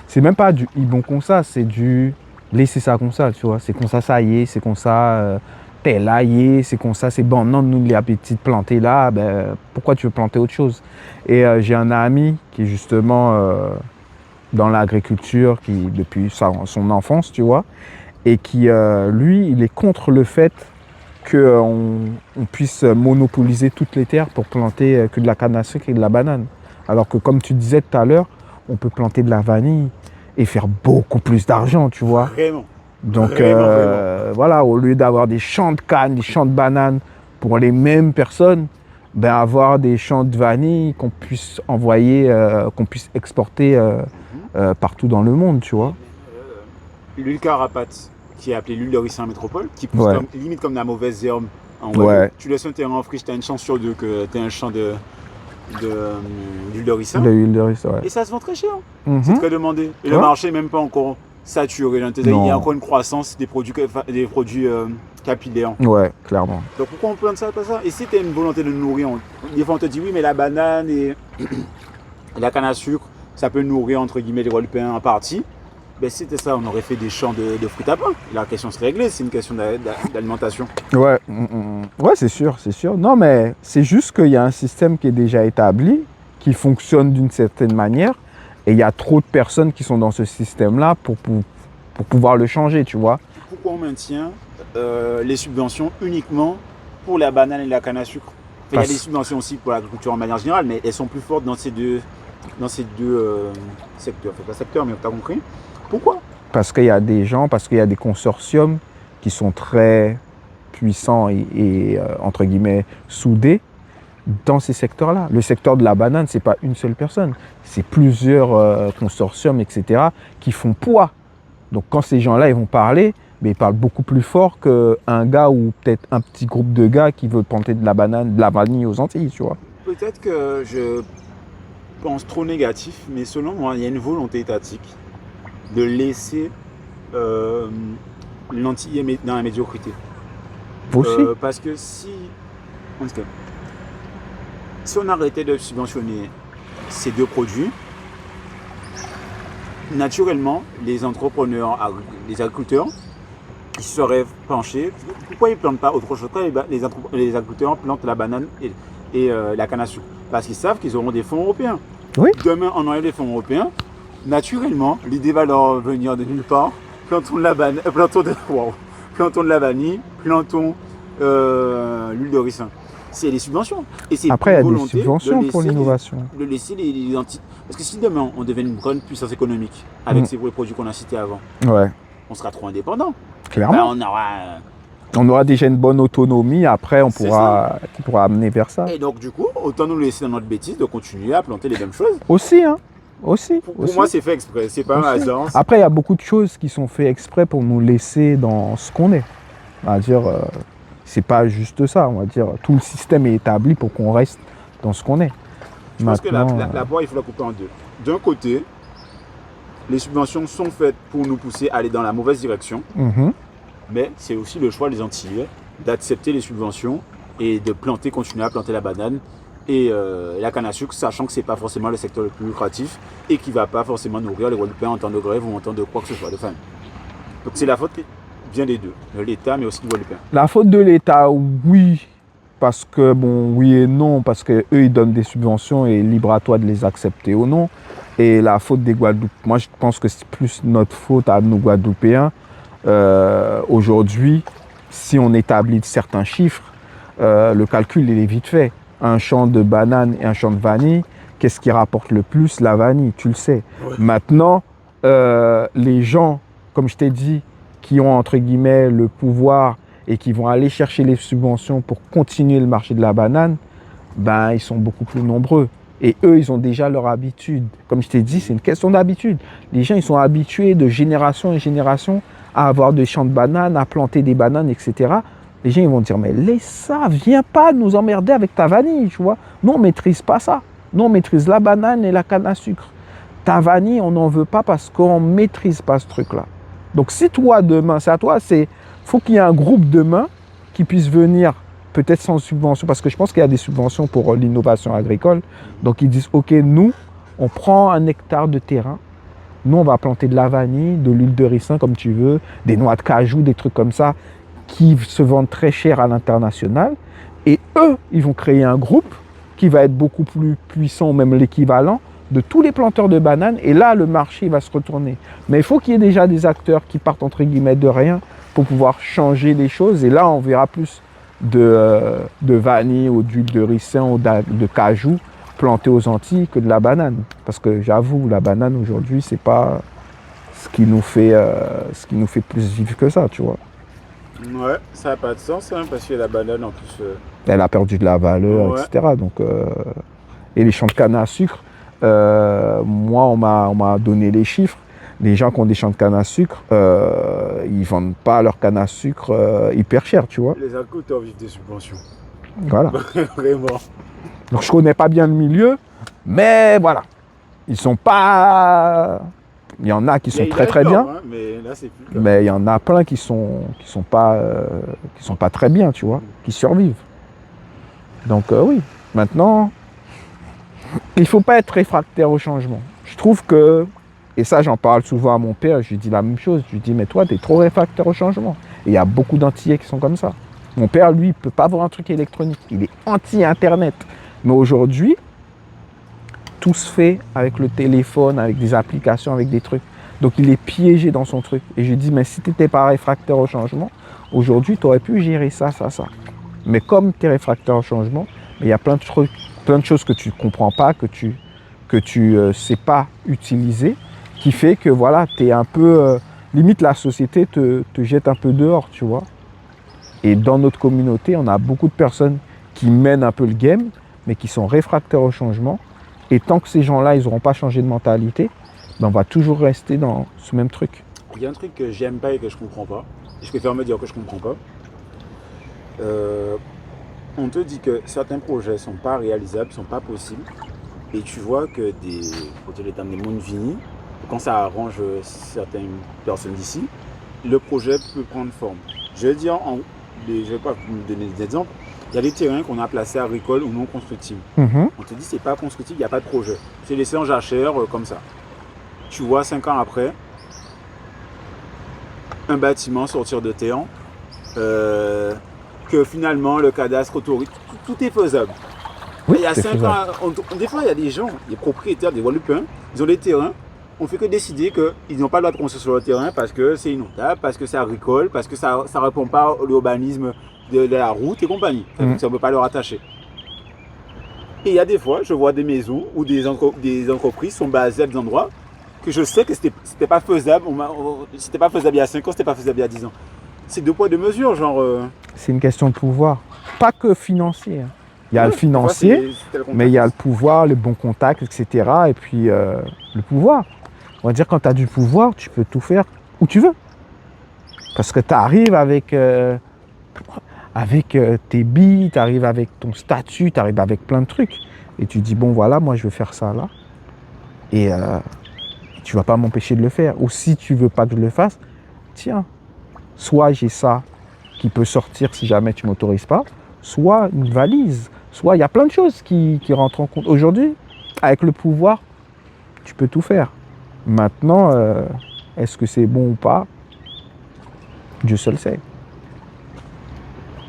C'est même pas du « ils bon comme ça », c'est du « laisser ça comme ça », tu vois. C'est comme ça y est, c'est comme ça, t'es là, y est, c'est comme ça, c'est bon. Non, nous, les petites plantées là, pourquoi tu veux planter autre chose? Et j'ai un ami qui est justement dans l'agriculture, depuis son enfance, tu vois, et qui, lui, il est contre le fait qu'on puisse monopoliser toutes les terres pour planter que de la canne à sucre et de la banane. Alors que, comme tu disais tout à l'heure, on peut planter de la vanille et faire beaucoup plus d'argent, tu vois. Vraiment. Donc, vraiment. Voilà, au lieu d'avoir des champs de canne, des champs de bananes pour les mêmes personnes, avoir des champs de vanille qu'on puisse envoyer, qu'on puisse exporter partout dans le monde, tu vois. L'huile carapate, qui est appelée l'huile de ricin métropole, qui pousse limite comme de la mauvaise herbe en Guadeloupe. Ouais. Tu laisses un terrain en friche, tu as une chance sur deux que tu aies un champ d'huile de ricin. De l'huile de ricin, ouais. Et ça se vend très cher. C'est très demandé. Et le marché n'est même pas encore saturé. Il y a encore une croissance des produits capillaires. Ouais, clairement. Donc pourquoi on plante ça comme ça? Et si tu as une volonté de nourrir, des fois on te dit oui, mais la banane et la canne à sucre, ça peut nourrir entre guillemets les Guadeloupéens en partie. Ben, si c'était ça, on aurait fait des champs de fruits à pain. La question serait réglée, c'est une question d'alimentation. Ouais, ouais, c'est sûr, c'est sûr. Non, mais c'est juste qu'il y a un système qui est déjà établi, qui fonctionne d'une certaine manière, et il y a trop de personnes qui sont dans ce système-là pour pouvoir le changer, tu vois. Pourquoi on maintient les subventions uniquement pour la banane et la canne à sucre? Il y a des subventions aussi pour l'agriculture en manière générale, mais elles sont plus fortes dans ces deux secteurs. Enfin, pas secteurs, mais tu as compris. Pourquoi? Parce qu'il y a des gens, parce qu'il y a des consortiums qui sont très puissants et entre guillemets, soudés dans ces secteurs-là. Le secteur de la banane, ce n'est pas une seule personne, c'est plusieurs consortiums, etc., qui font poids. Donc quand ces gens-là ils vont parler, mais ils parlent beaucoup plus fort qu'un gars ou peut-être un petit groupe de gars qui veut planter de la banane, de la vanille aux Antilles, tu vois. Peut-être que je pense trop négatif, mais selon moi, il y a une volonté étatique de laisser l'Antille dans la médiocrité. Aussi. Parce que si on arrêtait de subventionner ces deux produits, naturellement, les entrepreneurs, les agriculteurs, ils se seraient penchés. Pourquoi ils ne plantent pas autre chose? Les agriculteurs plantent la banane et la canne à sucre? Parce qu'ils savent qu'ils auront des fonds européens. Oui. Demain, on aurait des fonds européens. Naturellement, l'idée va leur venir de nulle part. Plantons de la vanille, plantons l'huile de ricin. C'est les subventions. Et c'est après, il y a des subventions pour l'innovation. De laisser les Antilles. Parce que si demain, on devient une grande puissance économique avec ces produits qu'on a cités avant, ouais, on sera trop indépendant. Clairement. On aura déjà une bonne autonomie, après on pourra amener vers ça. Et donc du coup, autant nous laisser dans notre bêtise de continuer à planter les mêmes choses. Aussi, hein. Aussi. Pour moi, c'est fait exprès, c'est pas un hasard. Après, il y a beaucoup de choses qui sont faites exprès pour nous laisser dans ce qu'on est. On va dire, c'est pas juste ça, on va dire, tout le système est établi pour qu'on reste dans ce qu'on est. Je pense que la poire, il faut la couper en deux. D'un côté, les subventions sont faites pour nous pousser à aller dans la mauvaise direction. Mais c'est aussi le choix des Antillais d'accepter les subventions et de continuer à planter la banane et la canne à sucre, sachant que ce n'est pas forcément le secteur le plus lucratif et qui ne va pas forcément nourrir les Guadeloupéens en temps de grève ou en temps de quoi que ce soit, de famine. Donc c'est la faute bien des deux, de l'État mais aussi du Guadeloupéen. La faute de l'État, oui, parce que, bon, oui et non, parce qu'eux, ils donnent des subventions et libre à toi de les accepter ou non. Et la faute des Guadeloupéens, moi je pense que c'est plus notre faute à nous Guadeloupéens. Aujourd'hui, si on établit certains chiffres, le calcul il est vite fait. Un champ de bananes et un champ de vanille, qu'est-ce qui rapporte le plus? La vanille, tu le sais. Ouais. Maintenant, les gens, comme je t'ai dit, qui ont entre guillemets le pouvoir et qui vont aller chercher les subventions pour continuer le marché de la banane, ben, ils sont beaucoup plus nombreux. Et eux, ils ont déjà leur habitude. Comme je t'ai dit, c'est une question d'habitude. Les gens, ils sont habitués de génération en génération à avoir des champs de bananes, à planter des bananes, etc. Les gens ils vont dire, mais laisse ça, viens pas nous emmerder avec ta vanille, tu vois. Nous, on ne maîtrise pas ça. Nous, on maîtrise la banane et la canne à sucre. Ta vanille, on n'en veut pas parce qu'on ne maîtrise pas ce truc-là. Donc, si toi, demain, c'est à toi, faut qu'il y ait un groupe demain qui puisse venir, peut-être sans subvention, parce que je pense qu'il y a des subventions pour l'innovation agricole. Donc, ils disent, OK, nous, on prend 1 hectare de terrain. Nous, on va planter de la vanille, de l'huile de ricin, comme tu veux, des noix de cajou, des trucs comme ça, qui se vendent très cher à l'international. Et eux, ils vont créer un groupe qui va être beaucoup plus puissant, ou même l'équivalent, de tous les planteurs de bananes. Et là, le marché va se retourner. Mais il faut qu'il y ait déjà des acteurs qui partent, entre guillemets, de rien pour pouvoir changer les choses. Et là, on verra plus de vanille ou d'huile de ricin ou de cajou planté aux Antilles que de la banane. Parce que j'avoue, la banane aujourd'hui, c'est pas ce qui nous fait plus vivre que ça, tu vois. Ouais, ça n'a pas de sens, hein, parce que la banane, en plus... Elle a perdu de la valeur, ouais. Etc. Donc, et les champs de canne à sucre, moi, on m'a donné les chiffres. Les gens qui ont des champs de canne à sucre, ils ne vendent pas leur canne à sucre hyper cher, tu vois. Les agriculteurs vivent des subventions. Voilà. Vraiment. Donc, je ne connais pas bien le milieu, mais voilà. Ils sont pas... Il y en a qui sont très très bien, hein, mais là, c'est plus mais il y en a plein qui sont pas très bien, tu vois, qui survivent. Donc oui, maintenant, il ne faut pas être réfractaire au changement. je trouve que, et ça j'en parle souvent à mon père, je lui dis la même chose, je lui dis mais toi tu es trop réfractaire au changement. Et il y a beaucoup d'antillais qui sont comme ça. Mon père lui il ne peut pas voir un truc électronique, il est anti-internet. Mais aujourd'hui, tout se fait avec le téléphone, avec des applications, avec des trucs. Donc il est piégé dans son truc. Et je lui dis mais si tu n'étais pas réfractaire au changement, aujourd'hui tu aurais pu gérer ça, ça, ça. Mais comme tu es réfractaire au changement, il y a plein de trucs, plein de choses que tu ne comprends pas, que tu sais pas utiliser, qui fait que voilà, tu es un peu, limite la société te jette un peu dehors, tu vois. Et dans notre communauté, on a beaucoup de personnes qui mènent un peu le game, mais qui sont réfractaires au changement. Et tant que ces gens-là, ils n'auront pas changé de mentalité, ben on va toujours rester dans ce même truc. Il y a un truc que j'aime pas et que je comprends pas. Et je préfère me dire que je comprends pas. On te dit que certains projets sont pas réalisables, sont pas possibles. Et tu vois que pour dire les termes, des mondes finis, quand ça arrange certaines personnes d'ici, le projet peut prendre forme. Je vais dire, je vais pas vous donner des exemples. Il y a des terrains qu'on a placés agricoles ou non constructibles. On te dit c'est pas constructible, il n'y a pas de projet. C'est laissé en jachère comme ça. Tu vois 5 ans après, un bâtiment sortir de terre, que finalement le cadastre autorise, tout est faisable. Oui, il y a c'est 5 ans, des fois il y a des gens, des propriétaires, des Guadeloupéens, ils ont des terrains, on fait que décider qu'ils n'ont pas le droit de construire sur le terrain parce que c'est inondable, parce que c'est agricole, parce que ça ne répond pas à l'urbanisme de la route et compagnie. Ça ne peut pas leur attacher. Et il y a des fois, je vois des maisons où des entreprises sont basées à des endroits que je sais que c'était pas faisable. C'était pas faisable il y a 5 ans, c'était pas faisable il y a 10 ans. C'est 2 poids 2 mesures, genre. C'est une question de pouvoir. Pas que financier. Il y a le financier, mais il y a le pouvoir, les bons contacts, etc. Et puis le pouvoir. On va dire quand tu as du pouvoir, tu peux tout faire où tu veux. Parce que tu arrives avec tes billes, tu arrives avec ton statut, tu arrives avec plein de trucs. Et tu dis, bon voilà, moi je veux faire ça là. Et tu ne vas pas m'empêcher de le faire. Ou si tu ne veux pas que je le fasse, tiens, soit j'ai ça qui peut sortir si jamais tu ne m'autorises pas, soit une valise, soit il y a plein de choses qui rentrent en compte. Aujourd'hui, avec le pouvoir, tu peux tout faire. Maintenant, est-ce que c'est bon ou pas? Dieu seul sait.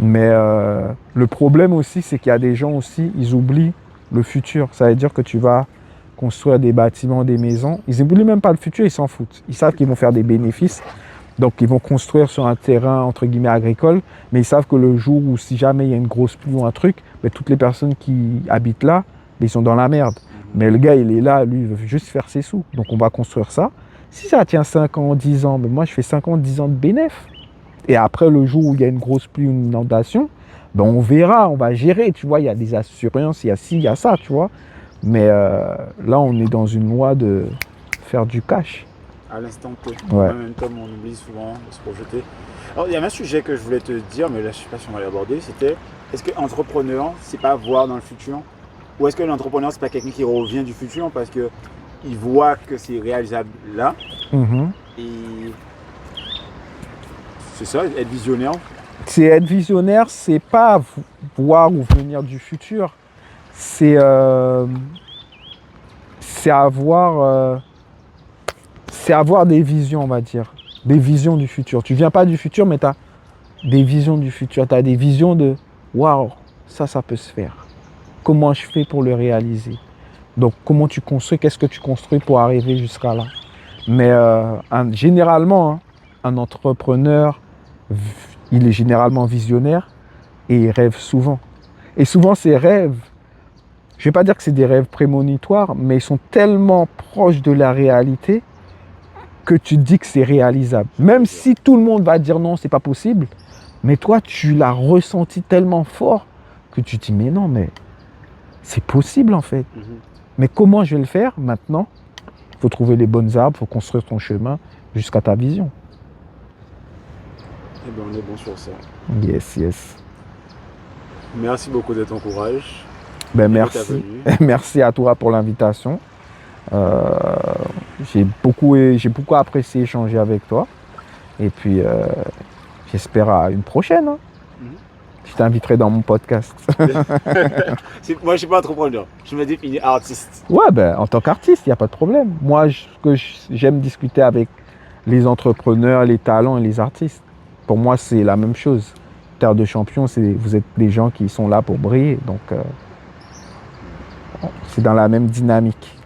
Mais le problème aussi, c'est qu'il y a des gens aussi, ils oublient le futur. Ça veut dire que tu vas construire des bâtiments, des maisons. Ils n'oublient même pas le futur, ils s'en foutent. Ils savent qu'ils vont faire des bénéfices. Donc, ils vont construire sur un terrain, entre guillemets, agricole. Mais ils savent que le jour où, si jamais il y a une grosse pluie ou un truc, ben, toutes les personnes qui habitent là, ils sont dans la merde. Mais le gars, il est là, lui, il veut juste faire ses sous. Donc, on va construire ça. Si ça tient 5 ans, 10 ans, ben moi, je fais 5 ans, 10 ans de bénéf. Et après, le jour où il y a une grosse pluie ou une inondation, ben on verra, on va gérer, tu vois. Il y a des assurances, il y a ci, il y a ça, tu vois. Mais là, on est dans une loi de faire du cash. À l'instant T. Ouais. En même temps, on oublie souvent de se projeter. Alors, il y avait un sujet que je voulais te dire, mais là, je ne sais pas si on va l'aborder. C'était, est-ce qu'entrepreneur, c'est pas voir dans le futur? Ou est-ce que l'entrepreneur, c'est pas quelqu'un qui revient du futur parce qu'il voit que c'est réalisable là? Et c'est ça, être visionnaire? C'est être visionnaire, c'est pas voir ou venir du futur. C'est avoir des visions, on va dire. Des visions du futur. Tu viens pas du futur, mais tu as des visions du futur. Tu as des visions de « Waouh, ça peut se faire. Comment je fais pour le réaliser ?» Donc, comment tu construis? Qu'est-ce que tu construis pour arriver jusqu'à là? Mais généralement, un entrepreneur, il est généralement visionnaire et il rêve souvent. Et souvent, ces rêves, je ne vais pas dire que c'est des rêves prémonitoires, mais ils sont tellement proches de la réalité que tu te dis que c'est réalisable. Même si tout le monde va dire non, c'est pas possible, mais toi, tu l'as ressenti tellement fort que tu te dis, mais non, mais c'est possible en fait. Mais comment je vais le faire maintenant? Il faut trouver les bonnes arbres, il faut construire ton chemin jusqu'à ta vision. Eh bien, on est bon sur ça. Yes, yes. Merci beaucoup de ton courage. Ben, merci. Merci à toi pour l'invitation. J'ai beaucoup apprécié échanger avec toi. Et puis, j'espère à une prochaine. Je t'inviterai dans mon podcast. Moi, je ne suis pas entrepreneur. Je me définis artiste. Ouais, ben, en tant qu'artiste, il n'y a pas de problème. Moi, j'aime discuter avec les entrepreneurs, les talents et les artistes. Pour moi, c'est la même chose. Terre de Champions, vous êtes des gens qui sont là pour briller. Donc, c'est dans la même dynamique.